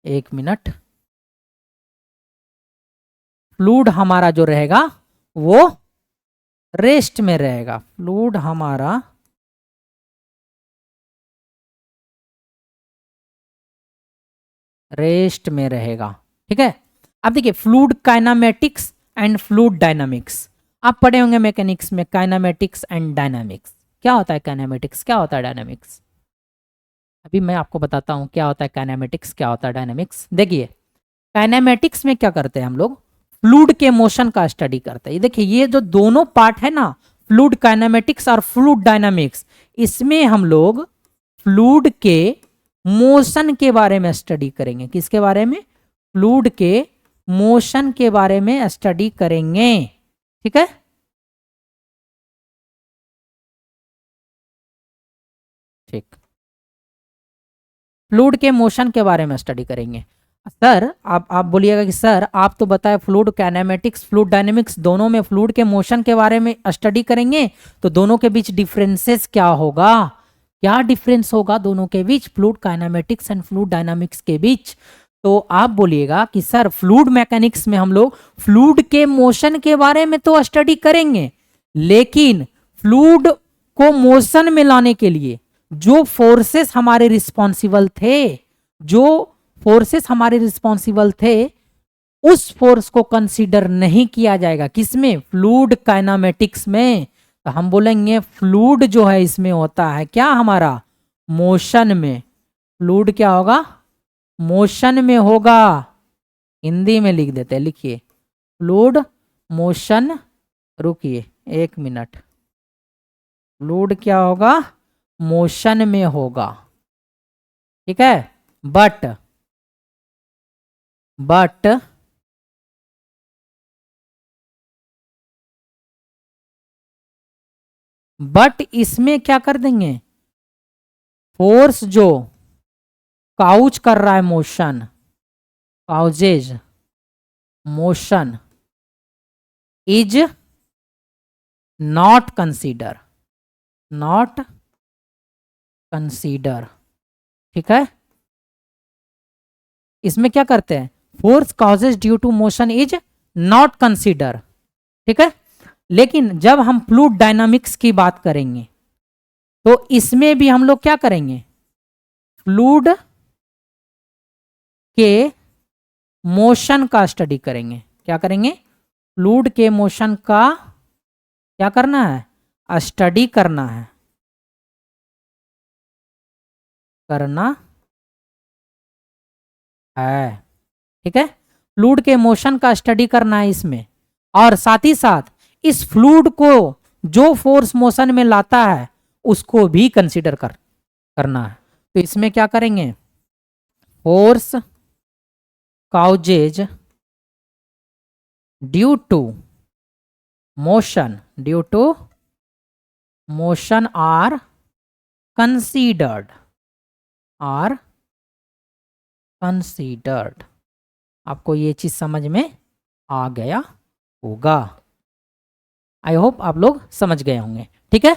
एक मिनट, फ्लूइड हमारा जो रहेगा वो रेस्ट में रहेगा, फ्लूइड हमारा रेस्ट में रहेगा। ठीक है, अब देखिए fluid kinematics and fluid dynamics, आप पढ़े होंगे मैकेनिक्स में काइनेमेटिक्स एंड डायनामिक्स। क्या होता है काइनेमेटिक्स, क्या होता है डायनामिक्स, अभी मैं आपको बताता हूं क्या होता है काइनेमेटिक्स, क्या होता है डायनामिक्स। देखिए काइनेमेटिक्स में क्या करते हैं हम लोग, फ्लूइड के मोशन का स्टडी करते हैं। देखिए ये जो दोनों पार्ट है ना, फ्लूइड काइनेमेटिक्स और फ्लूइड डायनामिक्स, इसमें हम लोग फ्लूइड के मोशन के बारे में स्टडी करेंगे। किसके बारे में, फ्लूइड के मोशन के बारे में स्टडी करेंगे। ठीक है, ठीक, फ्लूइड के मोशन के बारे में स्टडी करेंगे। सर आप बोलिएगा कि सर आप तो बताए फ्लूइड काइनेमेटिक्स फ्लूइड डायनेमिक्स दोनों में फ्लूइड के मोशन के बारे में स्टडी करेंगे, तो दोनों के बीच डिफरेंसेस क्या होगा, क्या डिफरेंस होगा दोनों के बीच, fluid kinematics and fluid dynamics के बीच। तो आप बोलिएगा कि सर फ्लूइड मैकेनिक्स में हम लोग फ्लूइड के मोशन के बारे में तो स्टडी करेंगे, लेकिन फ्लूइड को मोशन में लाने के लिए जो फोर्सेस हमारे रिस्पॉन्सिबल थे, जो फोर्सेस हमारे रिस्पॉन्सिबल थे, उस फोर्स को कंसीडर नहीं किया जाएगा किसमें, फ्लूइड काइनेमेटिक्स में। तो हम बोलेंगे फ्लूइड जो है इसमें होता है क्या, हमारा मोशन में, फ्लूइड क्या होगा, मोशन में होगा। हिंदी में लिख देते हैं, लिखिए फ्लूइड मोशन, रुकिए एक मिनट, फ्लूइड क्या होगा, मोशन में होगा। ठीक है, बट इसमें क्या कर देंगे, फोर्स जो काउच कर रहा है motion, causes motion is not consider, not consider. ठीक है, इसमें क्या करते हैं, force causes due to motion is not consider. ठीक है, लेकिन जब हम फ्लूइड डायनामिक्स की बात करेंगे, तो इसमें भी हम लोग क्या करेंगे, फ्लूइड के मोशन का स्टडी करेंगे। क्या करेंगे, फ्लूइड के मोशन का क्या करना है, स्टडी करना है, करना है। ठीक है, फ्लूइड के मोशन का स्टडी करना है इसमें, और साथ ही साथ इस फ्लूइड को जो फोर्स मोशन में लाता है उसको भी कंसीडर करना है। तो इसमें क्या करेंगे, force causes due to motion, due to motion are considered, are considered. आपको ये चीज समझ में आ गया होगा, आई होप आप लोग समझ गए होंगे। ठीक है,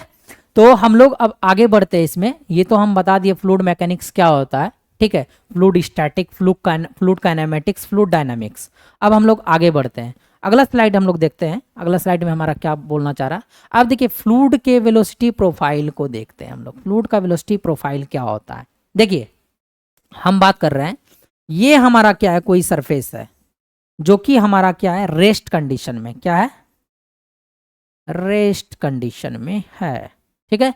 तो हम लोग अब आगे बढ़ते हैं इसमें। ये तो हम बता दिए फ्लूइड मैकेनिक्स क्या होता है, ठीक है, fluid static, fluid kinematics, fluid dynamics. अब हम लोग आगे बढ़ते हैं, अगला स्लाइड हम लोग देखते हैं। अगला स्लाइड में हमारा क्या बोलना चाह रहा है, अब देखिए फ्लूइड के वेलोसिटी प्रोफाइल को देखते हैं हम लोग। फ्लूइड का वेलोसिटी प्रोफाइल क्या होता है, देखिए हम बात कर रहे हैं, ये हमारा क्या है, कोई सरफेस है जो कि हमारा क्या है, रेस्ट कंडीशन में, क्या है, रेस्ट कंडीशन में है। ठीक है,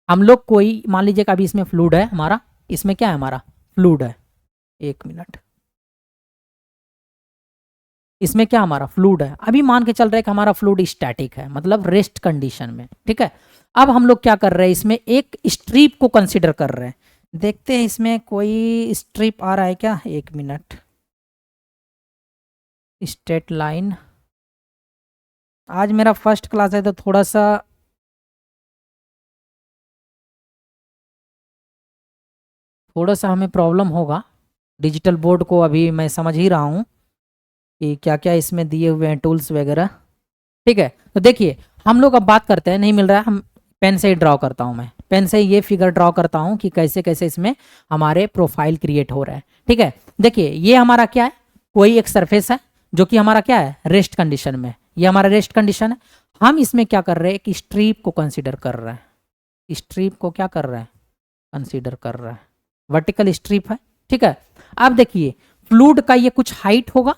हम लोग कोई मान लीजिए कि अभी इसमें फ्लूइड है हमारा, इसमें क्या है, हमारा फ्लूइड है, एक मिनट, इसमें क्या हमारा फ्लूइड है। अभी मान के चल रहे हैं कि हमारा फ्लूइड स्टैटिक है, मतलब रेस्ट कंडीशन में। ठीक है, अब हम लोग क्या कर रहे हैं, इसमें एक स्ट्रिप को कंसीडर कर रहे हैं। देखते हैं इसमें कोई स्ट्रिप आ रहा है क्या, एक मिनट, स्ट्रेट लाइन। आज मेरा फर्स्ट क्लास है तो थोड़ा सा हमें प्रॉब्लम होगा। डिजिटल बोर्ड को अभी मैं समझ ही रहा हूँ कि क्या क्या इसमें दिए हुए हैं टूल्स वगैरह। ठीक है, तो देखिए हम लोग अब बात करते हैं, नहीं मिल रहा है, हम पेन से ही ड्रॉ करता हूँ, मैं पेन से ही ये फिगर ड्रॉ करता हूँ कि कैसे कैसे इसमें हमारे प्रोफाइल क्रिएट हो रहा है। ठीक है, देखिए ये हमारा क्या है, कोई एक सरफेस है जो कि हमारा क्या है, रेस्ट कंडीशन में, ये हमारा रेस्ट कंडीशन है। हम इसमें क्या कर रहे हैं, एक स्ट्रिप को कंसिडर कर रहे हैं, स्ट्रिप को क्या कर रहे हैं, कंसिडर कर रहा है, वर्टिकल स्ट्रिप है। ठीक है, अब देखिए फ्लूइड का ये कुछ हाइट होगा,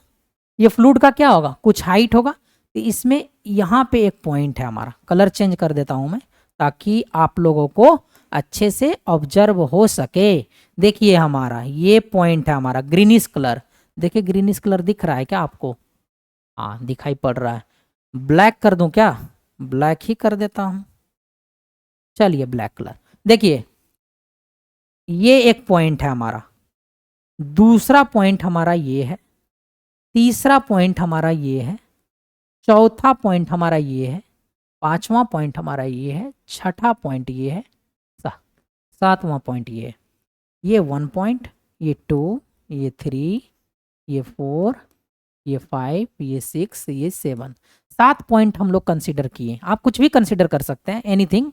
ये फ्लूइड का क्या होगा, कुछ हाइट होगा। तो इसमें यहाँ पे एक पॉइंट है हमारा, कलर चेंज कर देता हूं मैं ताकि आप लोगों को अच्छे से ऑब्जर्व हो सके। देखिए हमारा ये पॉइंट है हमारा, ग्रीनिश कलर, देखिए ग्रीनिश कलर दिख रहा है क्या आपको, हाँ दिखाई पड़ रहा है। ब्लैक कर दूं क्या, ब्लैक ही कर देता हूं, चलिए ब्लैक कलर। देखिए ये एक पॉइंट है हमारा, दूसरा पॉइंट हमारा ये है, तीसरा पॉइंट हमारा ये है, चौथा पॉइंट हमारा ये है, पांचवा पॉइंट हमारा ये है, छठा पॉइंट ये है, सातवां पॉइंट ये है। ये 1 पॉइंट, ये 2, ये 3, ये 4, ये 5, ये 6, ये 7, 7 पॉइंट हम लोग कंसिडर किए। आप कुछ भी कंसिडर कर सकते हैं, एनीथिंग,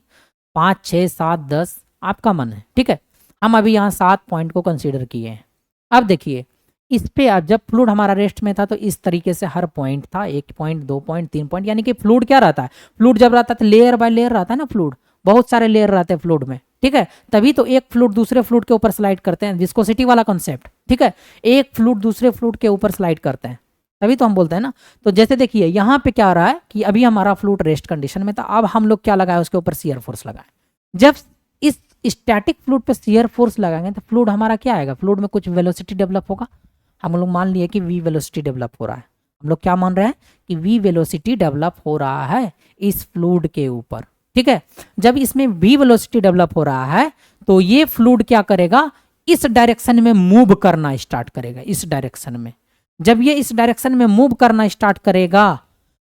5, 6, 7, 10 आपका मन है। ठीक है, हम अभी यहाँ 7 पॉइंट को कंसिडर किए हैं। अब देखिए इस पे अब जब फ्लूइड हमारा रेस्ट में था तो इस तरीके से हर पॉइंट था, 1 पॉइंट, 2 पॉइंट, 3 पॉइंट, यानी कि फ्लूइड क्या रहता है, फ्लूइड जब रहता है तो लेयर बाय लेयर रहता है ना, फ्लूइड बहुत सारे लेयर रहते हैं फ्लूइड में। ठीक है, तभी तो एक फ्लूइड दूसरे फ्लूइड के ऊपर स्लाइड करते हैं, विस्कोसिटी वाला कॉन्सेप्ट। ठीक है, एक फ्लूइड दूसरे फ्लूइड के ऊपर स्लाइड करते हैं, तभी तो हम बोलते हैं ना। तो जैसे देखिए यहाँ पे क्या आ रहा है कि अभी हमारा फ्लूइड रेस्ट कंडीशन में था, अब हम लोग क्या लगाए, उसके ऊपर शियर फोर्स लगाए। जब इस स्टैटिक फ्लूइड पे शियर फोर्स लगाएंगे तो फ्लूइड हमारा क्या आएगा, फ्लूइड में कुछ वेलोसिटी डेवलप होगा। हम लोग मान लिए कि v वेलोसिटी डेवलप हो रहा है, हम लोग क्या मान रहे हैं कि v वेलोसिटी डेवलप हो रहा है इस फ्लूइड के ऊपर। ठीक है, जब इसमें v वेलोसिटी डेवलप हो रहा है तो ये फ्लूइड क्या करेगा, इस डायरेक्शन में मूव करना स्टार्ट करेगा, इस डायरेक्शन में। जब ये इस डायरेक्शन में मूव करना स्टार्ट करेगा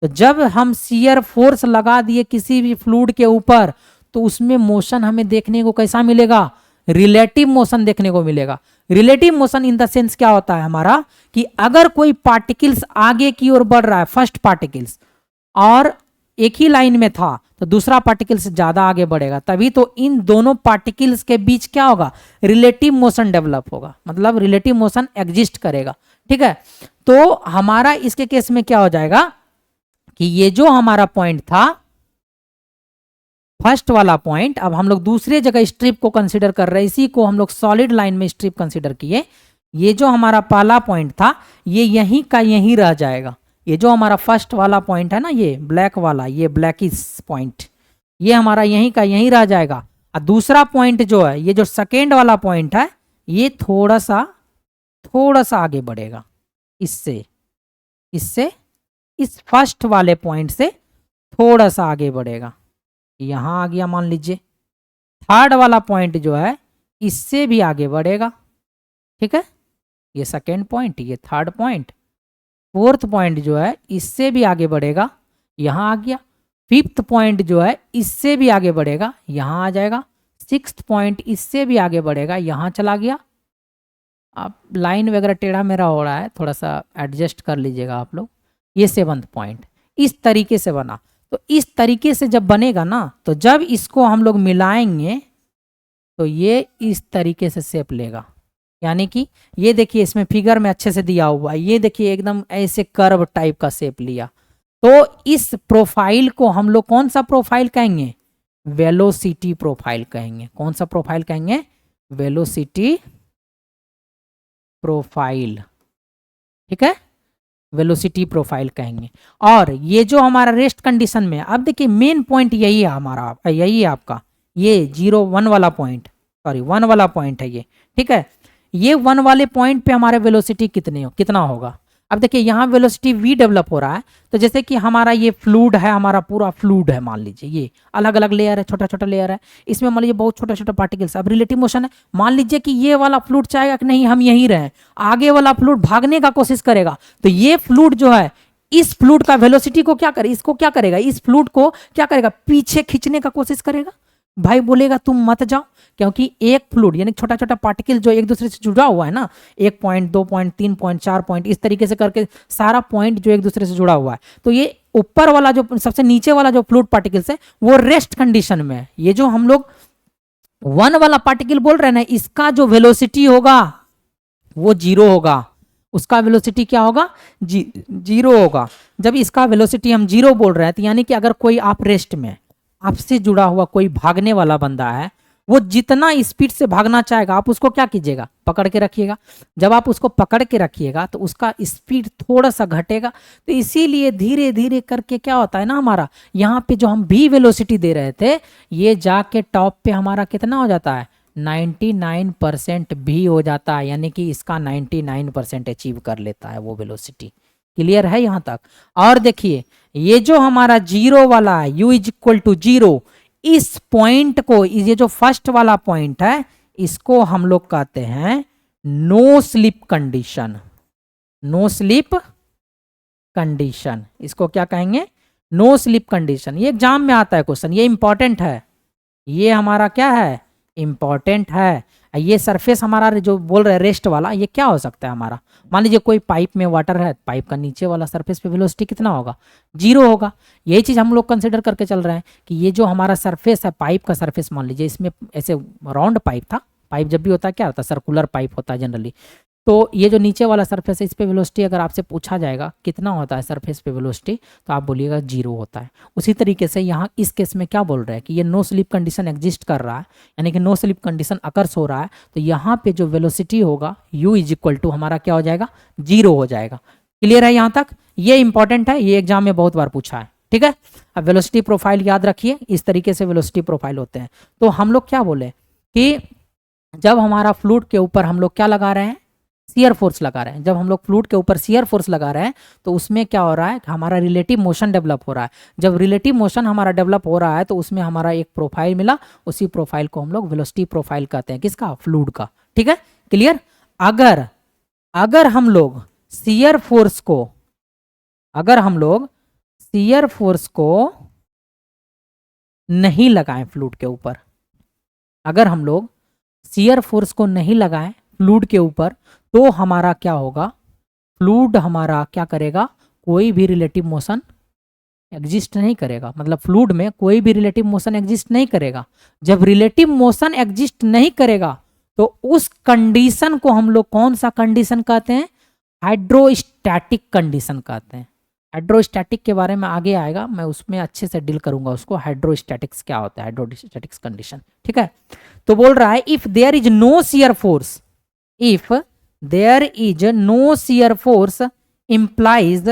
तो जब हम शियर फोर्स लगा दिए किसी भी फ्लूइड के ऊपर तो उसमें मोशन हमें देखने को कैसा मिलेगा, रिलेटिव मोशन देखने को मिलेगा। Relative motion in the sense क्या होता है हमारा कि अगर कोई पार्टिकल्स आगे की ओर बढ़ रहा है, फर्स्ट पार्टिकल्स, और एक ही लाइन में था तो दूसरा पार्टिकल्स ज्यादा आगे बढ़ेगा, तभी तो इन दोनों पार्टिकल्स के बीच क्या होगा, रिलेटिव मोशन डेवलप होगा, मतलब रिलेटिव मोशन एग्जिस्ट करेगा। ठीक है, तो हमारा इसके केस में क्या हो जाएगा कि ये जो हमारा पॉइंट था, फर्स्ट वाला पॉइंट, अब हम लोग दूसरे जगह स्ट्रिप को कंसिडर कर रहे हैं, इसी को हम लोग सॉलिड लाइन में स्ट्रिप कंसिडर किए। ये जो हमारा पहला पॉइंट था ये यहीं का यहीं रह जाएगा। ये जो हमारा फर्स्ट वाला पॉइंट है ना, ये ब्लैक वाला, ये ब्लैकिश पॉइंट, ये हमारा यहीं का यहीं रह जाएगा। और दूसरा पॉइंट जो है, ये जो सेकेंड वाला पॉइंट है, ये थोड़ा सा आगे बढ़ेगा इससे इस फर्स्ट वाले पॉइंट से थोड़ा सा आगे बढ़ेगा, यहां आ गया मान लीजिए। थर्ड वाला पॉइंट जो है इससे भी आगे बढ़ेगा, ठीक है, ये सेकेंड पॉइंट, ये थर्ड पॉइंट। फोर्थ पॉइंट जो है इससे भी आगे बढ़ेगा, यहां आ गया। फिफ्थ पॉइंट जो है इससे भी आगे बढ़ेगा, यहां आ जाएगा। सिक्स्थ पॉइंट इससे भी आगे बढ़ेगा, यहां चला गया। अब लाइन वगैरह टेढ़ा मेरा हो रहा है, थोड़ा सा एडजस्ट कर लीजिएगा आप लोग। ये सेवंथ पॉइंट इस तरीके से बना। तो इस तरीके से जब बनेगा ना, तो जब इसको हम लोग मिलाएंगे तो ये इस तरीके से शेप लेगा। यानी कि ये देखिए इसमें फिगर में अच्छे से दिया हुआ है, ये देखिए एकदम ऐसे कर्व टाइप का शेप लिया। तो इस प्रोफाइल को हम लोग कौन सा प्रोफाइल कहेंगे? वेलोसिटी प्रोफाइल कहेंगे। कौन सा प्रोफाइल कहेंगे? वेलोसिटी प्रोफाइल, ठीक है, वेलोसिटी प्रोफाइल कहेंगे। और ये जो हमारा रेस्ट कंडीशन में, अब देखिए मेन पॉइंट यही है हमारा, यही है आपका ये 0 1 वाला पॉइंट, सॉरी 1 वाला पॉइंट है ये, ठीक है। ये 1 वाले पॉइंट पे हमारे वेलोसिटी कितना होगा? अब देखिए यहाँ वेलोसिटी v डेवलप हो रहा है। तो जैसे कि हमारा ये फ्लूड है, हमारा पूरा फ्लूड है, मान लीजिए ये अलग अलग लेयर है, छोटा छोटा लेयर है, इसमें मान लीजिए बहुत छोटा छोटा पार्टिकल्स। अब रिलेटिव मोशन है, मान लीजिए कि ये वाला फ्लूड चाहेगा कि नहीं हम यहीं रहें, आगे वाला फ्लूड भागने का कोशिश करेगा। तो ये फ्लूड जो है, इस फ्लूड का वेलोसिटी को क्या करे, इसको क्या करेगा, इस फ्लूड को क्या करेगा, पीछे खींचने का कोशिश करेगा। भाई बोलेगा तुम मत जाओ, क्योंकि एक फ्लूड यानी छोटा छोटा पार्टिकल जो एक दूसरे से जुड़ा हुआ है ना, 1 पॉइंट 2 पॉइंट 3 पॉइंट 4 पॉइंट इस तरीके से करके सारा पॉइंट जो एक दूसरे से जुड़ा हुआ है। तो ये ऊपर वाला जो सबसे नीचे वाला जो फ्लूड पार्टिकल्स है वो रेस्ट कंडीशन में है। ये जो हम लोग 1 वाला पार्टिकल बोल रहे हैं ना, इसका जो वेलोसिटी होगा वो 0 होगा। उसका वेलोसिटी क्या होगा? 0 होगा। जब इसका वेलोसिटी हम 0 बोल रहे हैं, तो यानी कि अगर कोई आप रेस्ट में आपसे जुड़ा हुआ कोई भागने वाला बंदा है, वो जितना स्पीड से भागना चाहेगा आप उसको क्या कीजिएगा, पकड़ के रखिएगा। जब आप उसको पकड़ के रखिएगा तो उसका स्पीड थोड़ा सा घटेगा। तो इसीलिए धीरे धीरे करके क्या होता है ना, हमारा यहाँ पे जो हम भी वेलोसिटी दे रहे थे, ये जाके टॉप पे हमारा कितना हो जाता है, 99% भी हो जाता है। यानी कि इसका 99% अचीव कर लेता है वो वेलोसिटी। क्लियर है यहाँ तक? और देखिए ये जो हमारा 0 वाला है, u = 0, इस पॉइंट को, ये जो फर्स्ट वाला पॉइंट है, इसको हम लोग कहते हैं no slip condition. No slip condition, इसको क्या कहेंगे? No slip condition. ये एग्जाम में आता है क्वेश्चन, ये इंपॉर्टेंट है, ये हमारा क्या है, इंपॉर्टेंट है। ये सरफेस हमारा जो बोल रहे हैं रेस्ट वाला, ये क्या हो सकता है हमारा? मान लीजिए कोई पाइप में वाटर है, पाइप का नीचे वाला सरफेस पे वेलोसिटी कितना होगा? 0 होगा। यही चीज़ हम लोग कंसिडर करके चल रहे हैं कि ये जो हमारा सरफेस है, पाइप का सरफेस, मान लीजिए इसमें ऐसे राउंड पाइप था। पाइप जब भी होता है क्या होता है, सर्कुलर पाइप होता है जनरली। तो ये जो नीचे वाला सरफेस है, इस पे वेलोसिटी अगर आपसे पूछा जाएगा कितना होता है सरफेस पे वेलोसिटी, तो आप बोलिएगा 0 होता है। उसी तरीके से यहाँ इस केस में क्या बोल रहे हैं कि ये नो स्लिप कंडीशन एग्जिस्ट कर रहा है, यानी कि नो स्लिप कंडीशन अकर्स हो रहा है। तो यहाँ पे जो वेलोसिटी होगा u = हमारा क्या हो जाएगा, 0 हो जाएगा। क्लियर है यहाँ तक? ये इंपॉर्टेंट है, ये एग्जाम में बहुत बार पूछा है, ठीक है। अब वेलोसिटी प्रोफाइल याद रखिए, इस तरीके से वेलोसिटी प्रोफाइल होते हैं। तो हम लोग क्या बोले कि जब हमारा फ्लूइड के ऊपर हम लोग क्या लगा रहे हैं, शियर फोर्स लगा रहे हैं। जब हम लोग फ्लूइड के ऊपर शियर फोर्स लगा रहे हैं, तो उसमें क्या हो रहा है, हमारा रिलेटिव मोशन डेवलप हो रहा है। जब रिलेटिव मोशन हमारा डेवलप हो रहा है, तो उसमें हमारा एक प्रोफाइल मिला, उसी प्रोफाइल को हम लोग वेलोसिटी प्रोफाइल कहते हैं। किसका? फ्लूइड का, ठीक है, क्लियर। अगर हम लोग शियर फोर्स को नहीं लगाएं फ्लूइड के ऊपर, अगर हम लोग शियर फोर्स को नहीं लगाएं फ्लूइड के ऊपर, तो हमारा क्या होगा, फ्लूइड हमारा क्या करेगा, कोई भी रिलेटिव मोशन एग्जिस्ट नहीं करेगा। मतलब फ्लूइड में कोई भी रिलेटिव मोशन एग्जिस्ट नहीं करेगा। जब रिलेटिव मोशन एग्जिस्ट नहीं करेगा, तो उस कंडीशन को हम लोग कौन सा कंडीशन कहते हैं, हाइड्रोस्टैटिक कंडीशन कहते हैं। हाइड्रोस्टैटिक के बारे में आगे आएगा, मैं उसमें अच्छे से डील करूंगा उसको, हाइड्रोस्टैटिक्स क्या होता है, हाइड्रोस्टैटिक्स कंडीशन, ठीक है। तो बोल रहा है if there is no shear force, if there is no shear force implies,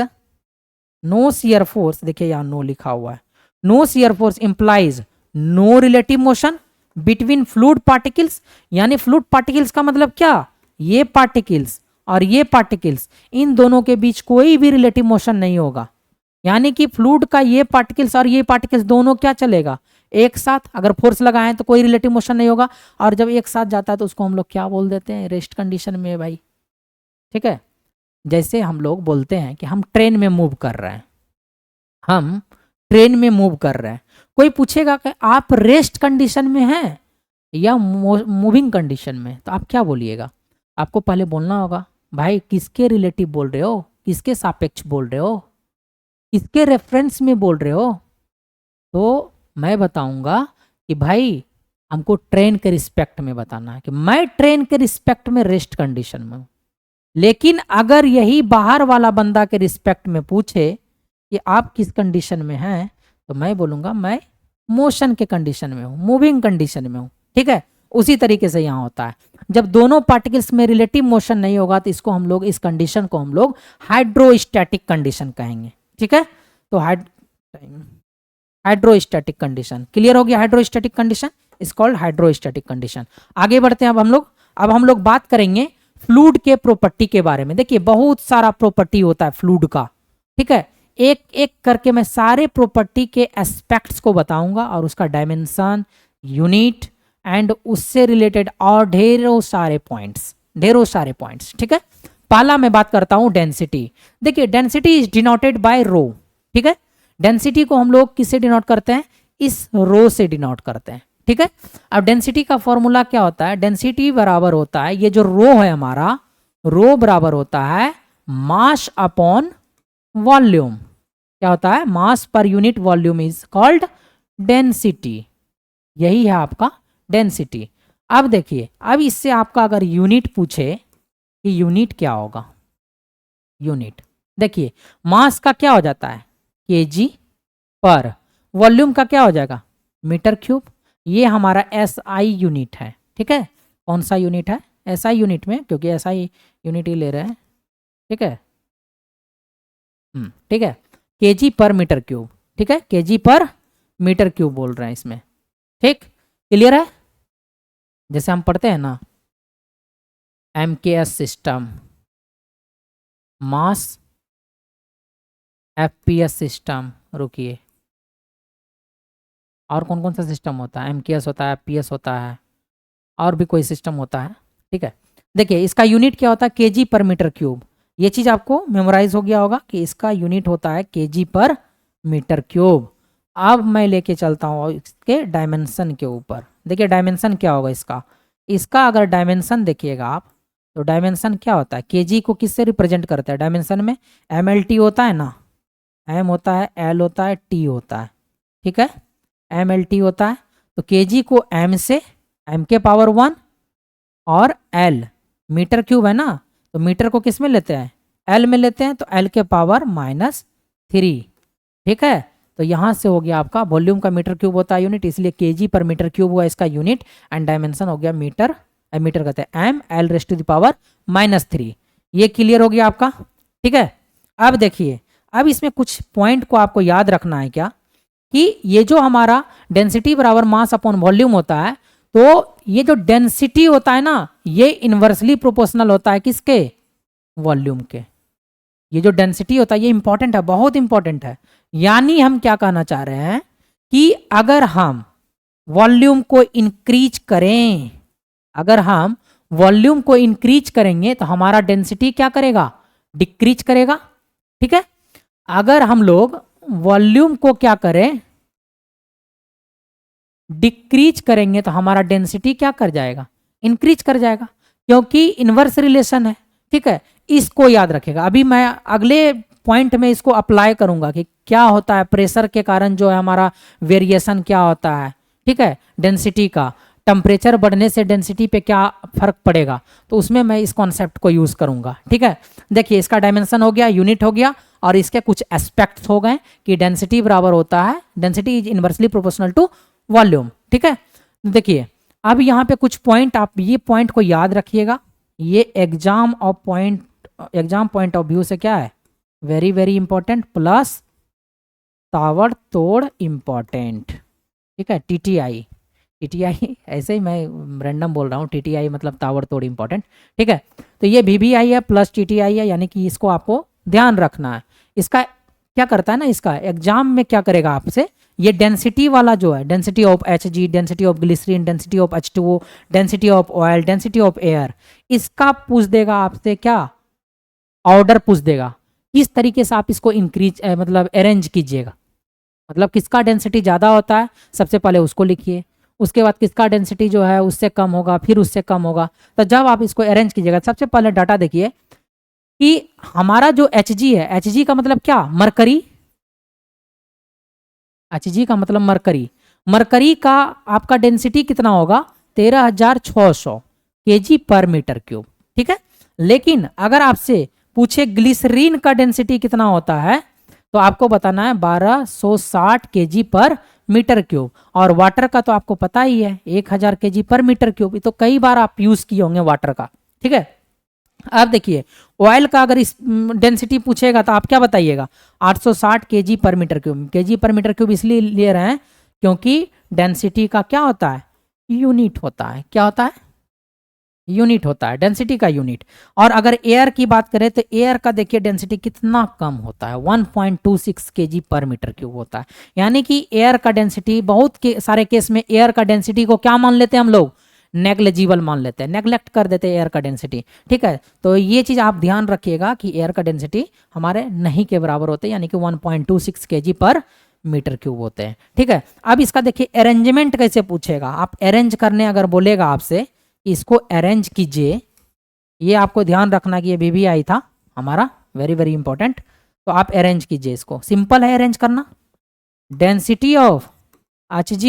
no shear force, देखिए यहां नो लिखा हुआ है, no shear force implies no relative motion between fluid particles, यानी फ्लूइड पार्टिकल्स का मतलब क्या, ये पार्टिकल्स और ये पार्टिकल्स, इन दोनों के बीच कोई भी रिलेटिव मोशन नहीं होगा, यानी कि फ्लूइड का ये पार्टिकल्स और ये पार्टिकल्स दोनों क्या चलेगा, एक साथ, अगर फोर्स लगाए तो कोई रिलेटिव मोशन नहीं होगा, और जब एक साथ जाता है तो उसको हम लोग क्या बोल देते हैं, रेस्ट कंडीशन में भाई, ठीक है। जैसे हम लोग बोलते हैं कि हम ट्रेन में मूव कर रहे हैं, हम ट्रेन में मूव कर रहे हैं, कोई पूछेगा कि आप रेस्ट कंडीशन में हैं या मूविंग कंडीशन में, तो आप क्या बोलिएगा, आपको पहले बोलना होगा भाई किसके रिलेटिव बोल रहे हो, किसके सापेक्ष बोल रहे हो, किसके रेफरेंस में बोल रहे हो, तो मैं बताऊंगा कि भाई हमको ट्रेन के रिस्पेक्ट में बताना है कि मैं ट्रेन के रिस्पेक्ट में रेस्ट कंडीशन में हूं। लेकिन अगर यही बाहर वाला बंदा के रिस्पेक्ट में पूछे कि आप किस कंडीशन में हैं, तो मैं बोलूंगा मैं मोशन के कंडीशन में हूं, मूविंग कंडीशन में हूं, ठीक है। उसी तरीके से यहाँ होता है, जब दोनों पार्टिकल्स में रिलेटिव मोशन नहीं होगा तो इसको हम लोग, इस कंडीशन को हम लोग हाइड्रोस्टैटिक कंडीशन कहेंगे, ठीक है। तो हाइड्रोस्टैटिक कंडीशन क्लियर हो गया, hydrostatic condition is called hydrostatic condition. आगे बढ़ते हैं अब हम लोग बात करेंगे फ्लूइड के प्रॉपर्टी के बारे में। देखिए बहुत सारा प्रॉपर्टी होता है फ्लूइड का, ठीक है, एक एक करके मैं सारे प्रॉपर्टी के एस्पेक्ट्स को बताऊंगा और उसका डायमेंशन, यूनिट एंड उससे रिलेटेड और ढेरों सारे पॉइंट्स, ठीक है। पहला मैं बात करता हूं डेंसिटी। देखिए डेंसिटी इज डिनोटेड बाय रो, ठीक है। डेंसिटी को हम लोग किससे डिनोट करते हैं, इस रो से डिनोट करते हैं, ठीक है। अब डेंसिटी का फॉर्मूला क्या होता है, डेंसिटी बराबर होता है, ये जो रो है हमारा, रो बराबर होता है मास अपॉन वॉल्यूम। क्या होता है, mass per unit volume is called density, यही है आपका डेंसिटी। अब देखिए, अब इससे आपका अगर यूनिट पूछे कि यूनिट क्या होगा, यूनिट देखिए मास का क्या हो जाता है केजी पर, वॉल्यूम का क्या हो जाएगा मीटर क्यूब, ये हमारा एसआई यूनिट है, ठीक है। कौन सा यूनिट है, एसआई यूनिट में, क्योंकि एसआई यूनिट ही ले रहे हैं, ठीक है, ठीक है, केजी पर मीटर क्यूब, ठीक है, केजी पर मीटर क्यूब बोल रहे हैं इसमें, ठीक, क्लियर है। जैसे हम पढ़ते हैं ना एमकेएस सिस्टम, मास एफपीएस सिस्टम, रुकिए और कौन कौन सा सिस्टम होता है, एमकेएस होता है, एफपीएस होता है, और भी कोई सिस्टम होता है, ठीक है। देखिए इसका यूनिट क्या होता है केजी पर मीटर क्यूब, ये चीज़ आपको मेमोराइज हो गया होगा कि इसका यूनिट होता है केजी पर मीटर क्यूब। अब मैं लेके चलता हूँ इसके डायमेंशन के ऊपर। देखिए डायमेंशन क्या होगा इसका, इसका अगर डायमेंशन देखिएगा आप, तो डायमेंशन क्या होता है, केजी को किससे रिप्रेजेंट करता है डायमेंशन में, MLT होता है ना, M होता है, L होता है, T होता है, ठीक है, MLT होता है। तो केजी को M से, M के पावर 1 और L मीटर क्यूब है ना, तो मीटर को किस में लेते हैं, L में लेते हैं, तो L के पावर -3, ठीक है। तो यहाँ से हो गया आपका वॉल्यूम का मीटर क्यूब होता है यूनिट, इसलिए केजी पर मीटर क्यूब हुआ इसका यूनिट, एंड डायमेंशन हो गया मीटर, मीटर कहते हैं M L to the power -3। ये क्लियर हो गया आपका, ठीक है। अब देखिए, अब इसमें कुछ पॉइंट को आपको याद रखना है क्या, कि ये जो हमारा डेंसिटी बराबर मास अपॉन वॉल्यूम होता है, तो ये जो डेंसिटी होता है ना, ये इनवर्सली प्रोपोर्शनल होता है किसके, वॉल्यूम के। ये जो डेंसिटी होता है ये इंपॉर्टेंट है, बहुत इंपॉर्टेंट है। यानी हम क्या कहना चाह रहे हैं कि अगर हम वॉल्यूम को इंक्रीज करें, अगर हम वॉल्यूम को इंक्रीज करेंगे तो हमारा डेंसिटी क्या करेगा, डिक्रीज करेगा, ठीक है। अगर हम लोग वॉल्यूम को क्या करें, डिक्रीज करेंगे, तो हमारा डेंसिटी क्या कर जाएगा, इंक्रीज कर जाएगा, क्योंकि इनवर्स रिलेशन है, ठीक है। इसको याद रखेगा। अभी मैं अगले पॉइंट में इसको अप्लाई करूंगा कि क्या होता है प्रेशर के कारण जो है हमारा वेरिएशन क्या होता है, ठीक है, डेंसिटी का। टेम्परेचर बढ़ने से डेंसिटी पे क्या फर्क पड़ेगा, तो उसमें मैं इस कॉन्सेप्ट को यूज करूंगा। ठीक है, देखिए इसका डायमेंशन हो गया, यूनिट हो गया, और इसके कुछ एस्पेक्ट्स हो गए कि डेंसिटी बराबर होता है, density is inversely proportional to volume. ठीक है, देखिए अब यहाँ पे कुछ पॉइंट, आप ये पॉइंट को याद रखिएगा, ये एग्जाम पॉइंट ऑफ व्यू से क्या है, वेरी वेरी इंपॉर्टेंट, प्लस ताबड़तोड़ इंपॉर्टेंट। ठीक है, टीटीआई ऐसे ही मैं रैंडम बोल रहा हूँ, टीटीआई मतलब ताबड़तोड़ इंपॉर्टेंट। ठीक है, तो ये वीवीआई है प्लस टीटीआई है, यानी कि इसको आपको ध्यान रखना है। इसका क्या करता है ना, इसका एग्जाम में क्या करेगा आपसे, ये डेंसिटी वाला जो है, density of Hg, density of glycerine, density of H2O, density of oil, density of air, इसका पूछ देगा आपसे क्या, ऑर्डर पूछ देगा, किस तरीके से आप इसको इंक्रीज मतलब अरेंज कीजिएगा, मतलब किसका डेंसिटी ज़्यादा होता है सबसे पहले उसको लिखिए, उसके बाद किसका डेंसिटी जो है उससे कम होगा, फिर उससे कम होगा। तो जब आप इसको अरेंज कीजिएगा, सबसे पहले डाटा देखिए कि हमारा जो Hg है, Hg का मतलब क्या, मरकरी, Hg का मतलब मरकरी, मरकरी का आपका डेंसिटी कितना होगा, 13,600 kg पर मीटर क्यूब। ठीक है, लेकिन अगर आपसे पूछे ग्लिसरीन का डेंसिटी कितना होता है, तो आपको बताना है 1260 kg पर मीटर क्यूब, और वाटर का तो आपको पता ही है 1000 kg पर मीटर क्यूब, तो कई बार आप यूज किए होंगे वाटर का। ठीक है, अब देखिए ऑयल का अगर इस डेंसिटी पूछेगा तो आप क्या बताइएगा, 860 kg पर मीटर क्यूब। kg पर मीटर क्यूब इसलिए ले रहे हैं क्योंकि डेंसिटी का क्या होता है, यूनिट होता है, क्या होता है, यूनिट होता है, डेंसिटी का यूनिट। और अगर एयर की बात करें तो एयर का देखिए डेंसिटी कितना कम होता है, 1.26 kg पर मीटर क्यूब होता है, यानी कि एयर का डेंसिटी बहुत सारे केस में एयर का डेंसिटी को क्या मान लेते हैं हम लोग, नेग्लेजिबल मान लेते हैं, नेग्लेक्ट कर देते हैं एयर का डेंसिटी। ठीक है, तो ये चीज़ आप ध्यान रखिएगा कि एयर का डेंसिटी हमारे नहीं के बराबर होते हैं, यानी कि 1.26 kg पर मीटर क्यूब होते हैं। ठीक है, अब इसका देखिए अरेंजमेंट कैसे पूछेगा, आप अरेंज करने अगर बोलेगा आपसे, इसको अरेंज कीजिए, ये आपको ध्यान रखना कि ये वीवीआई था हमारा, वेरी वेरी इंपॉर्टेंट। तो आप अरेंज कीजिए इसको, सिंपल है अरेंज करना, density of Hg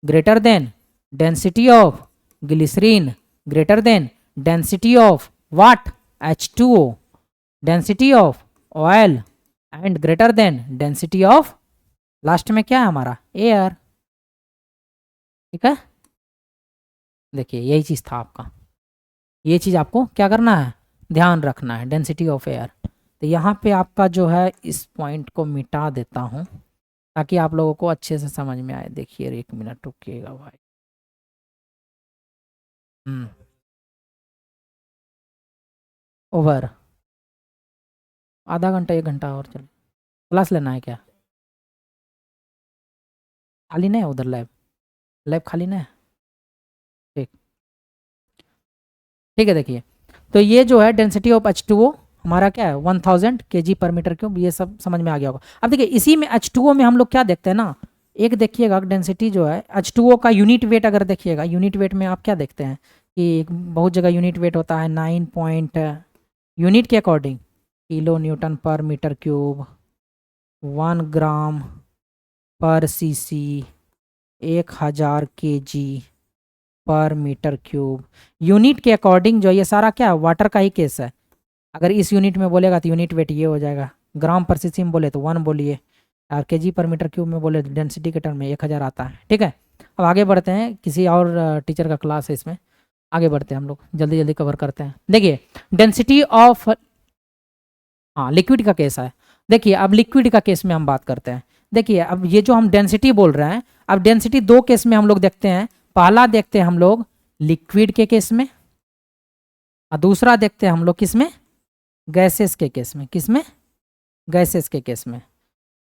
greater than density of glycerine greater than density of what, H2O, density of oil and greater than density of, last में क्या है हमारा, एयर। ठीक है, देखिए यही चीज़ था आपका, ये चीज़ आपको क्या करना है, ध्यान रखना है, डेंसिटी ऑफ एयर। तो यहाँ पे आपका जो है इस पॉइंट को मिटा देता हूँ ताकि आप लोगों को अच्छे से समझ में आए। देखिए 1 मिनट रुकिएगा भाई। ओवर आधा घंटा 1 घंटा और चल, क्लास लेना है क्या, खाली नहीं है उधर, लैब लैब खाली नहीं है, ठीक ठीक है। देखिए तो ये जो है डेंसिटी ऑफ H2O हमारा क्या है, 1000 kg पर मीटर क्यूब, ये सब समझ में आ गया होगा। अब देखिए इसी में H2O में हम लोग क्या देखते हैं ना, एक देखिएगा डेंसिटी जो है H2O का यूनिट वेट, अगर देखिएगा यूनिट वेट में आप क्या देखते हैं कि बहुत जगह यूनिट वेट होता है 9 पॉइंट, यूनिट के अकॉर्डिंग किलो न्यूटन पर मीटर क्यूब, 1 ग्राम पर सीसी, 1000 kg पर मीटर क्यूब। यूनिट के अकॉर्डिंग जो ये सारा क्या है, वाटर का ही केस है। अगर इस यूनिट में बोलेगा तो यूनिट वेट ये हो जाएगा, ग्राम पर सीसी में बोले तो 1 बोलिए, और केजी पर मीटर क्यूब में बोले तो डेंसिटी के टर्म में 1000 आता है। ठीक है, अब आगे बढ़ते हैं, किसी और टीचर का क्लास है इसमें, आगे बढ़ते हैं हम लोग, जल्दी जल्दी कवर करते हैं। देखिए डेंसिटी ऑफ, हाँ लिक्विड का केस है। देखिए अब लिक्विड का केस में हम बात करते हैं। देखिए अब ये जो हम डेंसिटी बोल रहे हैं, अब डेंसिटी 2 केस में हम लोग देखते हैं। पहला देखते हैं हम लोग लिक्विड के केस में, और दूसरा देखते हैं हम लोग किस में, गैसेस के केस में। किस में, गैसेस के केस में।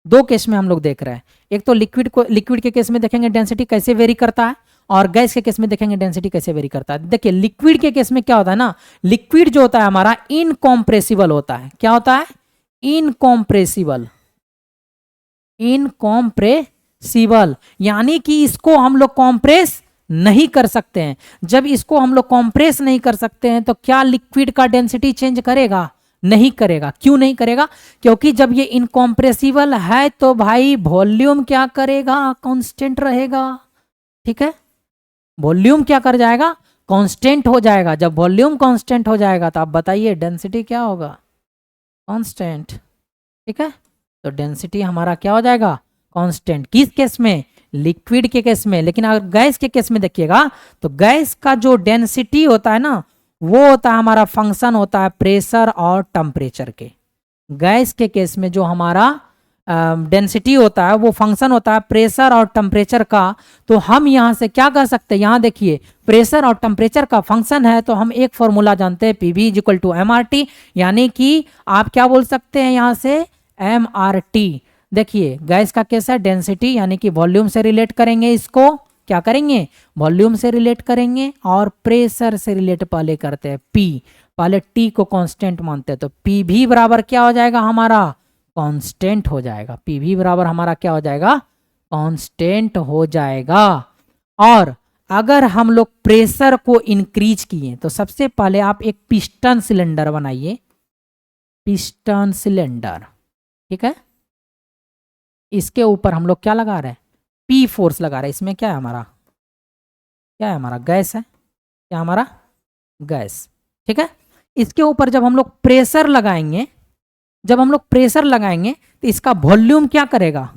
2 केस में हम लोग देख रहे हैं। एक तो लिक्विड के केस में देखेंगे डेंसिटी कैसे वेरी करता है, और गैस के केस में देखेंगे डेंसिटी कैसे वेरी करता है। देखिए लिक्विड के केस में क्या होता है ना, लिक्विड जो होता है हमारा इनकॉम्प्रेसिबल होता है। क्या होता है, इनकॉम्प्रेसिबल, इनकॉम्प्रेसिबल, यानी कि इसको हम लोग कॉम्प्रेस नहीं कर सकते हैं। जब इसको हम लोग कॉम्प्रेस नहीं कर सकते हैं तो क्या लिक्विड का डेंसिटी चेंज करेगा, नहीं करेगा। क्यों नहीं करेगा, क्योंकि जब ये इनकॉम्प्रेसिबल है तो भाई वॉल्यूम क्या करेगा, कांस्टेंट रहेगा। ठीक है, वॉल्यूम क्या कर जाएगा, कांस्टेंट हो जाएगा। जब वॉल्यूम कांस्टेंट हो जाएगा तो आप बताइए डेंसिटी क्या होगा, कांस्टेंट। ठीक है, तो डेंसिटी हमारा क्या हो जाएगा, कांस्टेंट। किस केस में, लिक्विड के केस में। लेकिन अगर गैस के केस में देखिएगा तो गैस का जो डेंसिटी होता है ना, वो होता है हमारा फंक्शन होता है प्रेशर और टेम्परेचर के। गैस के केस में जो हमारा डेंसिटी होता है वो फंक्शन होता है प्रेशर और टेम्परेचर का। तो हम यहाँ से क्या कह सकते हैं, यहाँ देखिए प्रेशर और टेम्परेचर का फंक्शन है तो हम एक फॉर्मूला जानते हैं PV is equal to mRT, यानी कि आप क्या बोल सकते हैं यहाँ से mRT। देखिए गैस का केस है डेंसिटी यानी कि वॉल्यूम से रिलेट करेंगे, इसको क्या करेंगे, वॉल्यूम से रिलेट करेंगे, और प्रेशर से रिलेट पहले करते हैं P, पहले T को कांस्टेंट मानते हैं। तो PV बराबर क्या हो जाएगा हमारा, कांस्टेंट हो जाएगा। PV बराबर हमारा क्या हो जाएगा, कांस्टेंट हो जाएगा। और अगर हम लोग प्रेशर को इंक्रीज किए तो सबसे पहले आप एक पिस्टन सिलेंडर बनाइए, पिस्टन सिलेंडर। ठीक है, इसके ऊपर हम लोग क्या लगा रहे हैं, P फोर्स लगा रहे हैं। इसमें क्या है हमारा, क्या है हमारा, गैस है, क्या हमारा, गैस। ठीक है, इसके ऊपर जब हम लोग प्रेशर लगाएंगे, जब हम लोग प्रेशर लगाएंगे तो इसका वॉल्यूम क्या करेगा,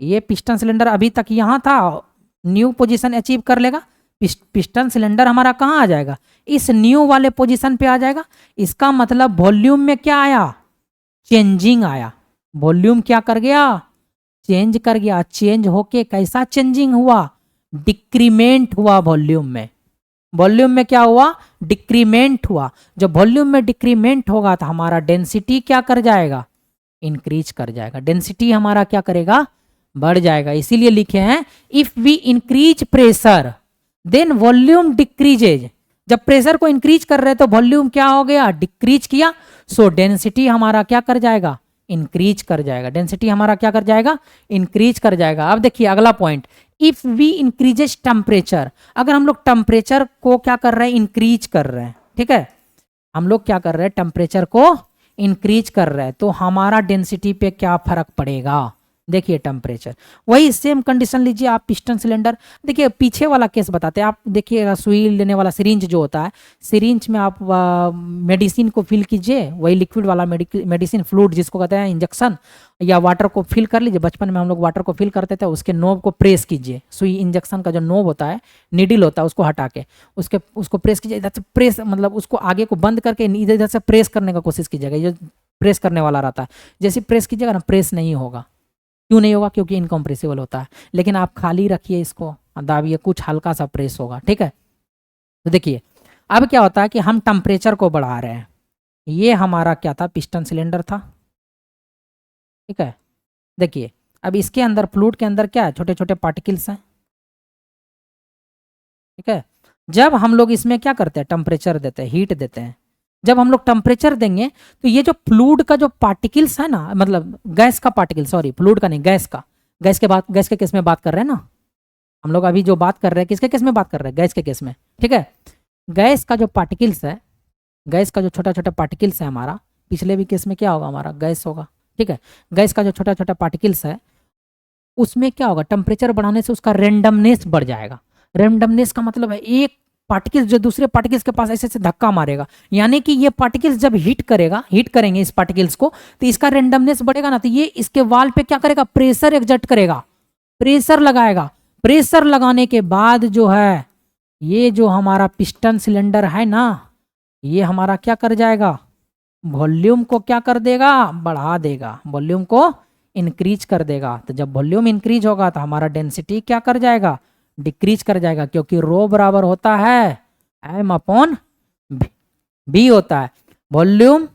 ये पिस्टन सिलेंडर अभी तक यहाँ था, न्यू पोजीशन अचीव कर लेगा। पिस्टन सिलेंडर हमारा कहाँ आ जाएगा, इस न्यू वाले पोजीशन पे आ जाएगा। इसका मतलब वॉल्यूम में क्या आया, चेंजिंग आया। वॉल्यूम क्या कर गया, चेंज कर गया। चेंज होके कैसा चेंजिंग हुआ, डिक्रीमेंट हुआ वॉल्यूम में। वॉल्यूम में क्या हुआ, डिक्रीमेंट हुआ। जब वॉल्यूम में डिक्रीमेंट होगा तो हमारा डेंसिटी क्या कर जाएगा, इंक्रीज कर जाएगा। डेंसिटी हमारा क्या करेगा, बढ़ जाएगा। इसीलिए लिखे हैं if we increase pressure then volume decreases. जब प्रेशर को इंक्रीज कर रहे हैं तो वॉल्यूम क्या हो गया, डिक्रीज किया। सो डेंसिटी हमारा क्या कर जाएगा, इंक्रीज कर जाएगा। डेंसिटी हमारा क्या कर जाएगा, इंक्रीज कर जाएगा। अब देखिए अगला point, if we increases temperature. अगर हम लोग टेम्परेचर को क्या कर रहे हैं, इंक्रीज कर रहे हैं। ठीक है, हम लोग क्या कर रहे हैं, टेम्परेचर को इंक्रीज कर रहे हैं, तो हमारा डेंसिटी पे क्या फर्क पड़ेगा। देखिए टेम्परेचर, वही सेम कंडीशन लीजिए आप, पिस्टन सिलेंडर। देखिए पीछे वाला केस बताते हैं, आप देखिए सुई लेने वाला सिरिंज जो होता है, सिरिंज में आप मेडिसिन को फिल कीजिए, वही लिक्विड वाला मेडिसिन फ्लूइड जिसको कहते हैं इंजेक्शन, या वाटर को फिल कर लीजिए। बचपन में हम लोग वाटर को फिल करते थे, उसके नोब को प्रेस कीजिए। सुई इंजेक्शन का जो नोब होता है, निडिल होता है, उसको हटा के उसको प्रेस कीजिए। इधर से प्रेस मतलब उसको आगे को बंद करके इधर से प्रेस करने का कोशिश कीजिएगा। ये जो प्रेस करने वाला रहता है, जैसे प्रेस कीजिएगा ना, प्रेस नहीं होगा। क्यों नहीं होगा, क्योंकि इनकम्प्रेसिबल होता है। लेकिन आप खाली रखिए इसको, दाबिए, कुछ हल्का सा प्रेस होगा। ठीक है, तो देखिए अब क्या होता है कि हम टेम्परेचर को बढ़ा रहे हैं। ये हमारा क्या था, पिस्टन सिलेंडर था। ठीक है, देखिए अब इसके अंदर फ्लूइड के अंदर क्या है, छोटे छोटे पार्टिकल्स हैं। ठीक है, जब हम लोग इसमें क्या करते हैं, टेम्परेचर देते हैं, हीट देते हैं। जब हम लोग टेम्परेचर देंगे तो ये जो फ्लूइड का जो पार्टिकल्स है ना, मतलब गैस का पार्टिकल, सॉरी फ्लूइड का नहीं, गैस का, गैस के केस में बात कर रहे हैं ना हम लोग। अभी जो बात कर रहे हैं किसके केस में बात कर रहे हैं, गैस के केस में। ठीक है, गैस का जो पार्टिकल्स है, गैस का जो छोटा छोटा पार्टिकल्स है हमारा, पिछले भी केस में क्या होगा, हमारा गैस होगा। ठीक है, गैस का जो छोटा छोटा पार्टिकल्स है उसमें क्या होगा, टेम्परेचर बढ़ाने से उसका रेंडमनेस बढ़ जाएगा। रेंडमनेस का मतलब है एक पार्टिकल्स जो दूसरे पार्टिकल्स के पास ऐसे ऐसे धक्का मारेगा, यानी कि ये पार्टिकल्स जब हीट करेंगे इस पार्टिकल्स को, तो इसका रेंडमनेस बढ़ेगा ना, तो ये इसके वाल पे क्या करेगा, प्रेशर एक्सर्ट करेगा, प्रेशर लगाएगा। प्रेशर लगाने के बाद जो है ये जो हमारा पिस्टन सिलेंडर है ना, ये हमारा क्या कर जाएगा, वॉल्यूम को क्या कर देगा, बढ़ा देगा, वॉल्यूम को इंक्रीज कर देगा। तो जब वॉल्यूम इंक्रीज होगा तो हमारा डेंसिटी क्या कर जाएगा, डिक्रीज कर जाएगा, क्योंकि रो बराबर होता है एम अपॉन बी होता है। वॉल्यूम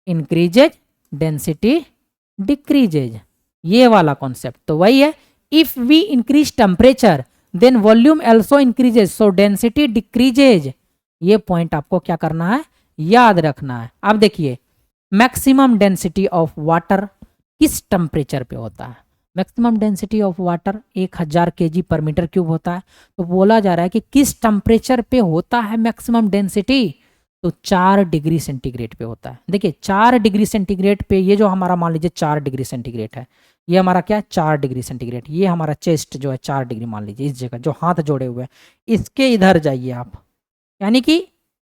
इंक्रीजेज, डेंसिटी डिक्रीजेज, ये वाला कॉन्सेप्ट तो वही है। If we increase temperature then volume also increases, so density decreases. ये पॉइंट आपको क्या करना है, याद रखना है। अब देखिए मैक्सिमम डेंसिटी ऑफ वाटर किस टेम्परेचर पे होता है, maximum density of water 1000 kg पर मीटर क्यूब होता है। तो बोला जा रहा है कि किस टेम्परेचर पे होता है मैक्सिमम डेंसिटी, तो 4 डिग्री सेंटीग्रेड पे होता है। देखिए 4 डिग्री सेंटीग्रेड पे, ये जो हमारा मान लीजिए 4 डिग्री सेंटीग्रेड है, ये हमारा क्या है 4 डिग्री सेंटीग्रेड। ये हमारा चेस्ट जो है 4 डिग्री मान लीजिए, इस जगह जो हाथ जोड़े हुए हैं इसके इधर जाइए आप, यानी कि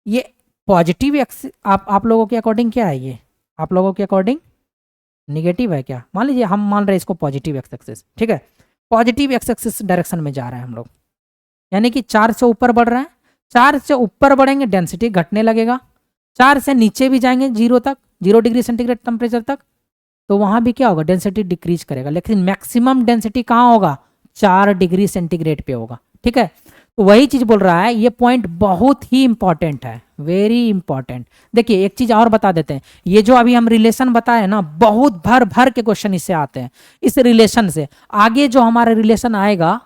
ये पॉजिटिव एक्स आप लोगों के अकॉर्डिंग क्या है, ये आप लोगों के अकॉर्डिंग निगेटिव है क्या, मान लीजिए हम मान रहे हैं इसको पॉजिटिव एक्स एक्सिस, ठीक है, पॉजिटिव एक्स एक्सिस डायरेक्शन में जा रहे हैं हम लोग, यानी कि 4 से ऊपर बढ़ रहे हैं। 4 से ऊपर बढ़ेंगे डेंसिटी घटने लगेगा, 4 से नीचे भी जाएंगे 0 तक, 0 डिग्री सेंटीग्रेड टेम्परेचर तक, तो वहां भी क्या होगा डेंसिटी डिक्रीज करेगा, लेकिन मैक्सिमम डेंसिटी कहाँ होगा 4 डिग्री सेंटीग्रेड पे होगा, ठीक है। तो वही चीज बोल रहा है, ये पॉइंट बहुत ही इंपॉर्टेंट है, वेरी इंपॉर्टेंट। देखिए एक चीज और बता देते हैं, ये जो अभी हम रिलेशन बताए ना, बहुत भर भर के क्वेश्चन इससे आते हैं, इस रिलेशन से आगे जो हमारा रिलेशन आएगा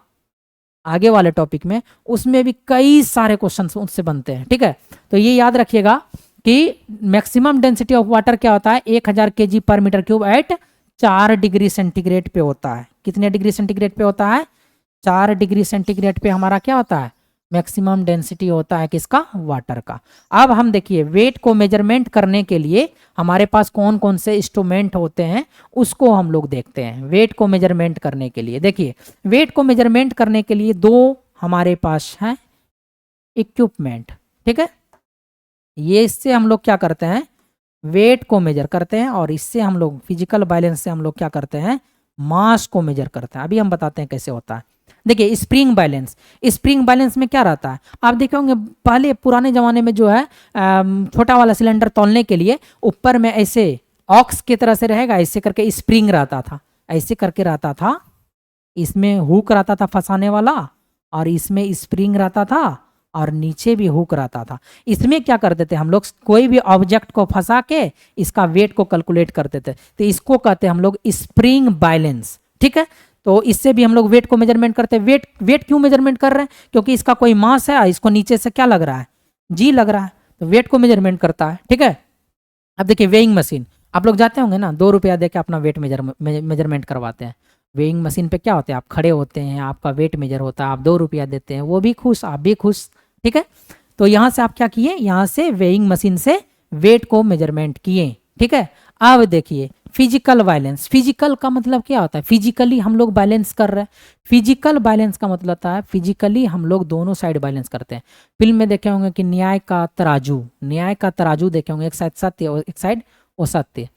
आगे वाले टॉपिक में, उसमें भी कई सारे क्वेश्चन उससे बनते हैं, ठीक है। तो ये याद रखिएगा कि मैक्सिमम डेंसिटी ऑफ वाटर क्या होता है 1000 kg पर metre cube at 4 degree centigrade पे होता है। कितने डिग्री सेंटीग्रेड पे होता है 4 डिग्री सेंटीग्रेड पे हमारा क्या होता है मैक्सिमम डेंसिटी होता है किसका वाटर का। अब हम देखिए वेट को मेजरमेंट करने के लिए हमारे पास कौन कौन से इंस्ट्रूमेंट होते हैं उसको हम लोग देखते हैं। वेट को मेजरमेंट करने के लिए देखिए, वेट को मेजरमेंट करने के लिए 2 हमारे पास हैं इक्विपमेंट, ठीक है। ये इससे हम लोग क्या करते हैं वेट को मेजर करते हैं, और इससे हम लोग फिजिकल बैलेंस से हम लोग क्या करते हैं मास को मेजर करते हैं। अभी हम बताते हैं कैसे होता है। देखिए स्प्रिंग बैलेंस, स्प्रिंग बैलेंस में क्या रहता है आप देखे होंगे पहले पुराने जमाने में जो है छोटा वाला सिलेंडर तौलने के लिए ऊपर में ऐसे ऑक्स की तरह से रहेगा, ऐसे करके स्प्रिंग रहता था, ऐसे करके रहता था, इसमें हुक रहता था फंसाने वाला, और इसमें स्प्रिंग रहता था, और नीचे भी हुक रहता था। इसमें क्या करते थे हम लोग कोई भी ऑब्जेक्ट को फंसा के इसका वेट को कैलकुलेट करते थे, तो इसको कहते हैं हम लोग स्प्रिंग बैलेंस, ठीक है। तो इससे भी हम लोग वेट को मेजरमेंट करते हैं। वेट वेट क्यों मेजरमेंट कर रहे हैं क्योंकि इसका कोई मास है, इसको नीचे से क्या लग रहा है जी लग रहा है, तो वेट को मेजरमेंट करता है, ठीक है। अब देखिए वेइंग मशीन आप लोग जाते होंगे ना, 2 रुपया दे के अपना वेट मेजरमेंट करवाते हैं। वेइंग मशीन पे क्या होता है आप खड़े होते हैं, आपका वेट मेजर होता है, आप 2 रुपया देते हैं, वो भी खुश आप भी खुश, ठीक है। तो यहाँ से आप क्या किए, यहाँ से वेइंग मशीन से वेट को मेजरमेंट किए, ठीक है। अब देखिए फिजिकल बैलेंस, फिजिकल का मतलब क्या होता है फिजिकली हम लोग बैलेंस कर रहे हैं। फिजिकल बैलेंस का मतलब होता है फिजिकली हम लोग दोनों साइड बैलेंस करते हैं। फिल्म में देखे होंगे कि न्याय का तराजू, न्याय का तराजू देखे होंगे, एक साइड सत्य और एक साइड असत्य,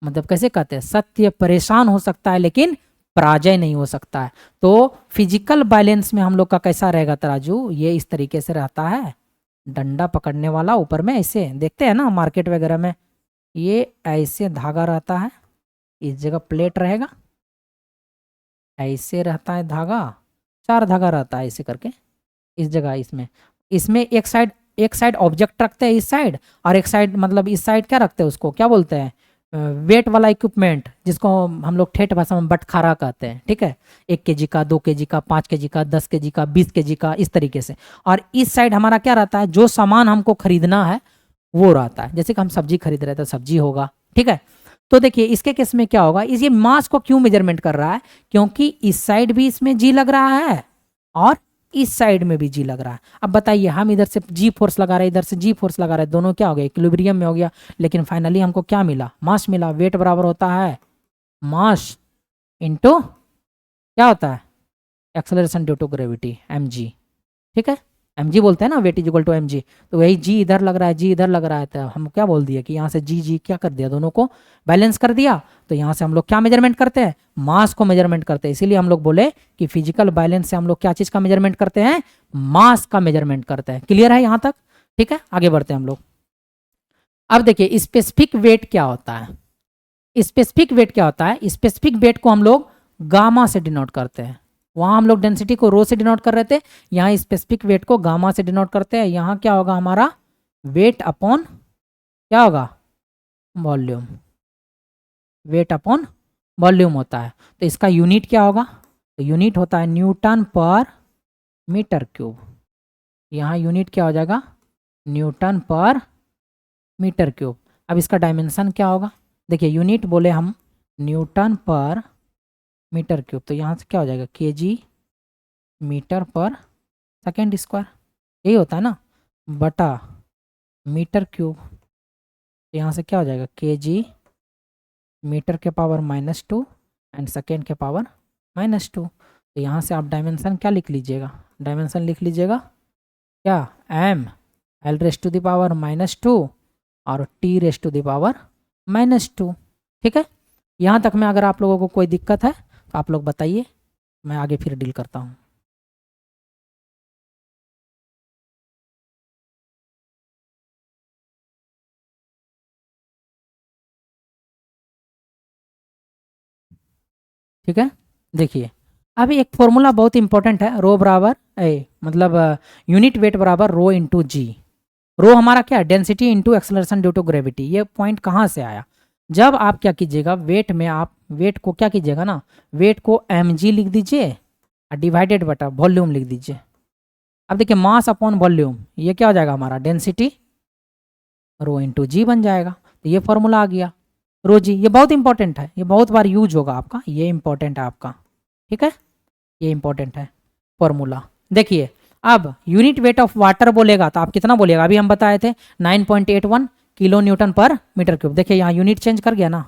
मतलब कैसे कहते हैं सत्य परेशान हो सकता है लेकिन पराजय नहीं हो सकता है। तो फिजिकल बैलेंस में हम लोग का कैसा रहेगा तराजू, ये इस तरीके से रहता है, डंडा पकड़ने वाला ऊपर में ऐसे देखते हैं ना मार्केट वगैरह में, ये ऐसे धागा रहता है, इस जगह प्लेट रहेगा, ऐसे रहता है धागा, 4 धागा रहता है ऐसे करके इस जगह, इसमें इसमें एक साइड ऑब्जेक्ट रखते हैं इस साइड, और एक साइड मतलब इस साइड क्या रखते हैं उसको क्या बोलते हैं वेट वाला इक्विपमेंट, जिसको हम लोग ठेठ भाषा में बटखारा कहते हैं, ठीक है। 1 kg का, 2 kg का, 5 kg का, 10 kg का, 20 kg का, इस तरीके से। और इस साइड हमारा क्या रहता है जो सामान हमको खरीदना है वो रहता है, जैसे कि हम सब्जी खरीद रहे हैं तो सब्जी होगा, ठीक है। तो देखिए इसके केस में क्या होगा, इस ये मास को क्यों मेजरमेंट कर रहा है क्योंकि इस साइड भी इसमें जी लग रहा है और इस साइड में भी जी लग रहा है। अब बताइए हम इधर से जी फोर्स लगा रहे हैं, इधर से जी फोर्स लगा रहे हैं, दोनों क्या हो गया इक्विलिब्रियम में हो गया, लेकिन फाइनली हमको क्या मिला मास मिला। वेट बराबर होता है मास इनटू क्या होता है acceleration due to gravity mg, ठीक है। mg बोलते हैं ना weight is equal to mg, तो वही g इधर लग रहा है जी इधर लग रहा है, तो हम क्या बोल दिया कि यहाँ से जी क्या कर दिया दोनों को बैलेंस कर दिया। तो यहाँ से हम लोग क्या मेजरमेंट करते हैं मास को मेजरमेंट करते हैं, इसीलिए हम लोग बोले कि फिजिकल बैलेंस से हम लोग क्या चीज़ का मेजरमेंट करते हैं मास का मेजरमेंट करते हैं। क्लियर है यहाँ तक, ठीक है। आगे बढ़ते हैं हम लोग। अब देखिए स्पेसिफिक वेट क्या होता है, स्पेसिफिक वेट क्या होता है, स्पेसिफिक वेट को हम लोग गामा से डिनोट करते हैं। वहाँ हम लोग डेंसिटी को रो से डिनोट कर रहे थे, यहाँ स्पेसिफिक वेट को गामा से डिनोट करते हैं। यहाँ क्या होगा हमारा वेट अपॉन क्या होगा वॉल्यूम, वेट अपॉन वॉल्यूम होता है। तो इसका यूनिट क्या होगा, तो यूनिट होता है न्यूटन पर मीटर क्यूब। यहाँ यूनिट क्या हो जाएगा न्यूटन पर मीटर क्यूब। अब इसका डायमेंशन क्या होगा, देखिए यूनिट बोले हम न्यूटन पर मीटर क्यूब, तो यहाँ से क्या हो जाएगा केजी मीटर पर सेकेंड स्क्वायर, यही होता है ना बटा मीटर क्यूब। यहाँ से क्या हो जाएगा केजी मीटर के पावर -2 एंड सेकेंड के पावर -2। तो यहाँ से आप डायमेंशन क्या लिख लीजिएगा, डायमेंशन लिख लीजिएगा क्या, m l raise to the power -2 और t raise to the power -2। ठीक है, यहाँ तक में अगर आप लोगों को कोई दिक्कत है तो आप लोग बताइए, मैं आगे फिर डील करता हूँ। ठीक है, देखिए अभी एक फॉर्मूला बहुत इंपॉर्टेंट है, रो बराबर मतलब यूनिट वेट बराबर रो इंटू जी। रो हमारा क्या है, density into acceleration due to gravity. ये पॉइंट कहाँ से आया, जब आप क्या कीजिएगा वेट में, आप वेट को क्या कीजिएगा ना, वेट को mg लिख दीजिए और डिवाइडेड बटा वॉल्यूम लिख दीजिए। अब देखिए मास अपॉन वॉल्यूम, ये क्या हो जाएगा हमारा डेंसिटी रो इंटू जी बन जाएगा। तो ये फॉर्मूला आ गया रो जी। ये बहुत इंपॉर्टेंट है, ये बहुत बार यूज होगा आपका, ये इंपॉर्टेंट है आपका। ठीक है, ये इंपॉर्टेंट है फॉर्मूला। देखिए अब यूनिट वेट ऑफ वाटर बोलेगा तो आप कितना बोलिएगा, अभी हम बताए थे 9.81 किलो न्यूटन पर मीटर क्यूब। देखिए यहाँ यूनिट चेंज कर गया ना।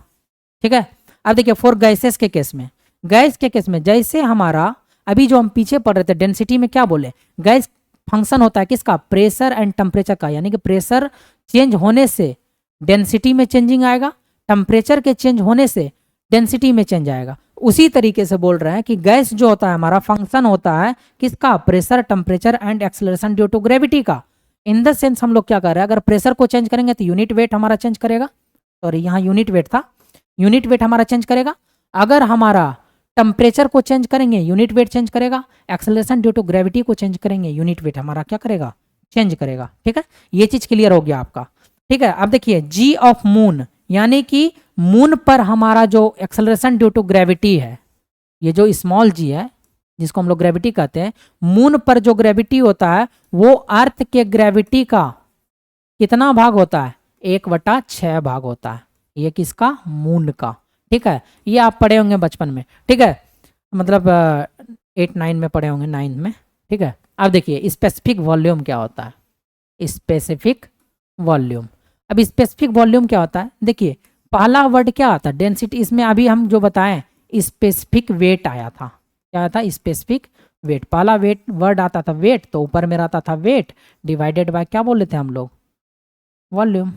ठीक है, अब देखिए फॉर गैसेस के केस में, गैस के केस में जैसे हमारा अभी जो हम पीछे पढ़ रहे थे डेंसिटी में क्या बोले, गैस फंक्शन होता है किसका, प्रेशर एंड टेम्परेचर का। यानी कि प्रेशर चेंज होने से डेंसिटी में चेंजिंग आएगा, टेम्परेचर के चेंज होने से डेंसिटी में चेंज आएगा। उसी तरीके से बोल रहे हैं कि गैस जो होता है हमारा फंक्शन होता है किसका, pressure temperature and acceleration due to gravity का। इन द सेंस हम लोग क्या कर रहे हैं, अगर प्रेशर को चेंज करेंगे तो यूनिट वेट हमारा चेंज करेगा, सॉरी यहाँ यूनिट वेट था, यूनिट वेट हमारा चेंज करेगा। अगर हमारा टेम्परेचर को चेंज करेंगे यूनिट वेट चेंज करेगा, एक्सेलरेशन ड्यू टू ग्रेविटी को चेंज करेंगे यूनिट वेट हमारा क्या करेगा, चेंज करेगा। ठीक है, ये चीज क्लियर हो गया आपका। ठीक है, अब देखिए जी ऑफ मून, यानी कि मून पर हमारा जो एक्सेलरेशन ड्यू टू ग्रेविटी है, ये जो स्मॉल जी है जिसको हम लोग ग्रेविटी कहते हैं, मून पर जो ग्रेविटी होता है वो अर्थ के ग्रेविटी का कितना भाग होता है, 1/6 भाग होता है। ये किसका, मून का। ठीक है, ये आप पढ़े होंगे बचपन में। ठीक है, मतलब 8-9 में पढ़े होंगे, 9 में। ठीक है, अब देखिए स्पेसिफिक वॉल्यूम क्या होता है, स्पेसिफिक वॉल्यूम। अब स्पेसिफिक वॉल्यूम क्या होता है, देखिए पहला वर्ड क्या आता है, डेंसिटी। इसमें अभी हम जो बताएं स्पेसिफिक वेट आया था, क्या आया था, स्पेसिफिक वेट। पहला वेट वर्ड आता था वेट, तो ऊपर में रहता था वेट डिवाइडेड बाय क्या बोले थे हम लोग, वॉल्यूम।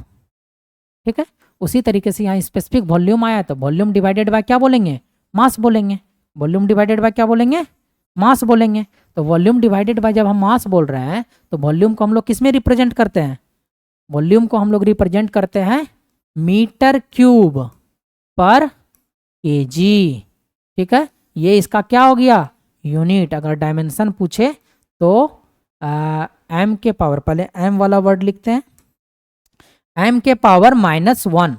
ठीक है, उसी तरीके से यहाँ स्पेसिफिक वॉल्यूम आया तो वॉल्यूम डिवाइडेड बाय क्या बोलेंगे, मास बोलेंगे। वॉल्यूम डिवाइडेड बाय क्या बोलेंगे, मास बोलेंगे। तो वॉल्यूम डिवाइडेड बाय जब हम मास बोल रहे हैं तो वॉल्यूम को हम लोग किस में रिप्रेजेंट करते हैं, वॉल्यूम को हम लोग रिप्रेजेंट करते हैं मीटर क्यूब पर केजी। ठीक है, ये इसका क्या हो गया, यूनिट। अगर डायमेंशन पूछे तो एम के पावर, पहले एम वाला वर्ड लिखते हैं, एम के power -1,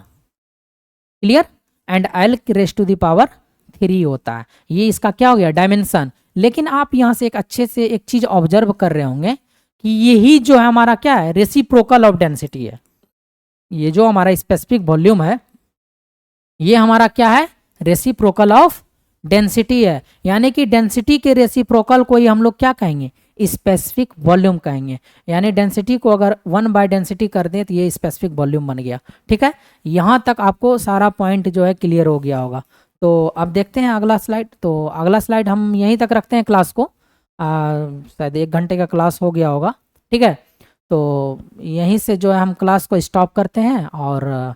clear, and L raise to the power 3 होता है। ये इसका क्या हो गया, डायमेंशन। लेकिन आप यहाँ से एक अच्छे से एक चीज ऑब्जर्व कर रहे होंगे कि यही जो है हमारा क्या है, रेसिप्रोकल ऑफ डेंसिटी है। ये जो हमारा स्पेसिफिक वॉल्यूम है ये हमारा क्या है, रेसिप्रोकल ऑफ डेंसिटी है। यानी कि डेंसिटी के रेसिप्रोकल को ही हम लोग क्या कहेंगे, स्पेसिफिक वॉल्यूम कहेंगे। यानी डेंसिटी को अगर 1 डेंसिटी कर दें तो ये स्पेसिफिक वॉल्यूम बन गया। ठीक है, यहाँ तक आपको सारा पॉइंट जो है क्लियर हो गया होगा। तो अब देखते हैं अगला स्लाइड। तो अगला स्लाइड हम यहीं तक रखते हैं क्लास को, शायद 1 घंटे का क्लास हो गया होगा। ठीक है, तो यहीं से जो है हम क्लास को स्टॉप करते हैं और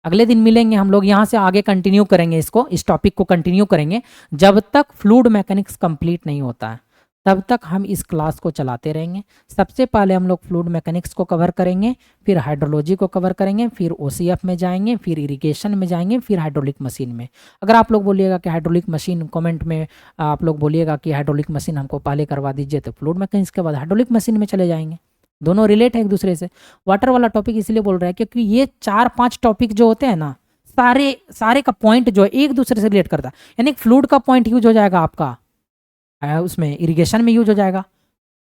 अगले दिन मिलेंगे हम लोग, यहाँ से आगे कंटिन्यू करेंगे इसको, इस टॉपिक को कंटिन्यू करेंगे। जब तक फ्लूइड मैकेनिक्स कंप्लीट नहीं होता है तब तक हम इस क्लास को चलाते रहेंगे। सबसे पहले हम लोग फ्लूइड मैकेनिक्स को कवर करेंगे, फिर हाइड्रोलॉजी को कवर करेंगे, फिर ओसीएफ में जाएंगे, फिर इरिगेशन में जाएंगे, फिर हाइड्रोलिक मशीन में। अगर आप लोग बोलिएगा कि हाइड्रोलिक मशीन, कमेंट में आप लोग बोलिएगा कि हाइड्रोलिक मशीन हमको पहले करवा दीजिए, तो फ्लूइड मैकेनिक्स के बाद हाइड्रोलिक मशीन में चले जाएंगे। दोनों रिलेट है एक दूसरे से। वाटर वाला टॉपिक इसलिए बोल रहा है क्योंकि ये 4-5 टॉपिक जो होते हैं ना, सारे का पॉइंट जो है एक दूसरे से रिलेट करता है। यानी फ्लूइड का पॉइंट यूज हो जाएगा आपका उसमें, इरिगेशन में यूज हो जाएगा,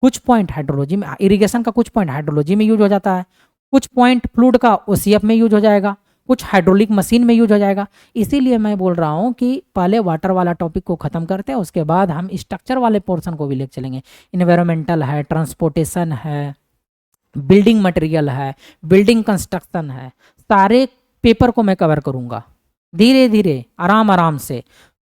कुछ पॉइंट हाइड्रोलॉजी में, इरिगेशन का कुछ पॉइंट हाइड्रोलॉजी में यूज हो जाता है, कुछ पॉइंट फ्लूइड का ओसीएफ में यूज हो जाएगा, कुछ हाइड्रोलिक मशीन में यूज हो जाएगा। इसीलिए मैं बोल रहा हूँ कि पहले वाटर वाला टॉपिक को खत्म करते हैं, उसके बाद हम स्ट्रक्चर वाले पोर्शन को भी लेकर चलेंगे। इन्वायरमेंटल है, ट्रांसपोर्टेशन है, बिल्डिंग मटेरियल है, बिल्डिंग कंस्ट्रक्शन है, सारे पेपर को मैं कवर करूँगा धीरे धीरे, आराम आराम से।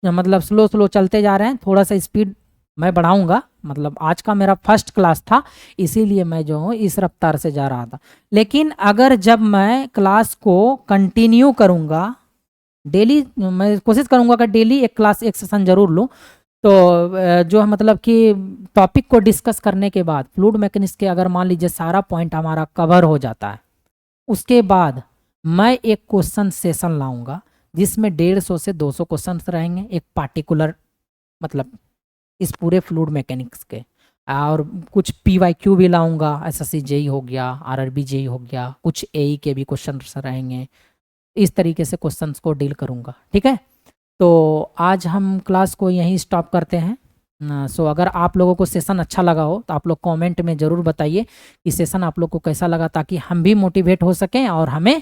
मतलब स्लो स्लो चलते जा रहे हैं, थोड़ा सा स्पीड मैं बढ़ाऊंगा। मतलब आज का मेरा फर्स्ट क्लास था, इसीलिए मैं जो हूँ इस रफ्तार से जा रहा था। लेकिन अगर जब मैं क्लास को कंटिन्यू करूँगा डेली, मैं कोशिश करूँगा कि डेली एक क्लास एक सेशन जरूर लूँ। तो जो है मतलब कि टॉपिक को डिस्कस करने के बाद फ्लूइड मैकेनिक्स के अगर मान लीजिए सारा पॉइंट हमारा कवर हो जाता है, उसके बाद मैं एक क्वेश्चन सेशन लाऊंगा जिसमें 150 से 200 क्वेश्चन रहेंगे एक पार्टिकुलर, मतलब इस पूरे फ्लूइड मैकेनिक्स के। और कुछ पीवाईक्यू भी लाऊंगा, एसएससी जेई हो गया, आरआरबी जेई हो गया, कुछ एई के भी क्वेश्चन रहेंगे। इस तरीके से क्वेश्चंस को डील करूंगा, ठीक है। तो आज हम क्लास को यहीं स्टॉप करते हैं। सो अगर आप लोगों को सेशन अच्छा लगा हो तो आप लोग कमेंट में ज़रूर बताइए कि सेशन आप लोग को कैसा लगा, ताकि हम भी मोटिवेट हो सकें और हमें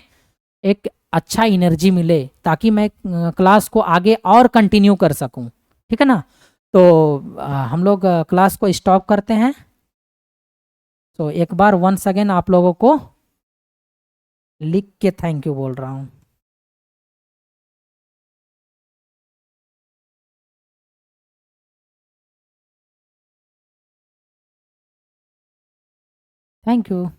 एक अच्छा एनर्जी मिले, ताकि मैं क्लास को आगे और कंटिन्यू कर सकूं, ठीक है ना। तो हम लोग क्लास को स्टॉप करते हैं। तो एक बार वंस अगेन आप लोगों को लिख के थैंक यू बोल रहा हूँ। Thank you.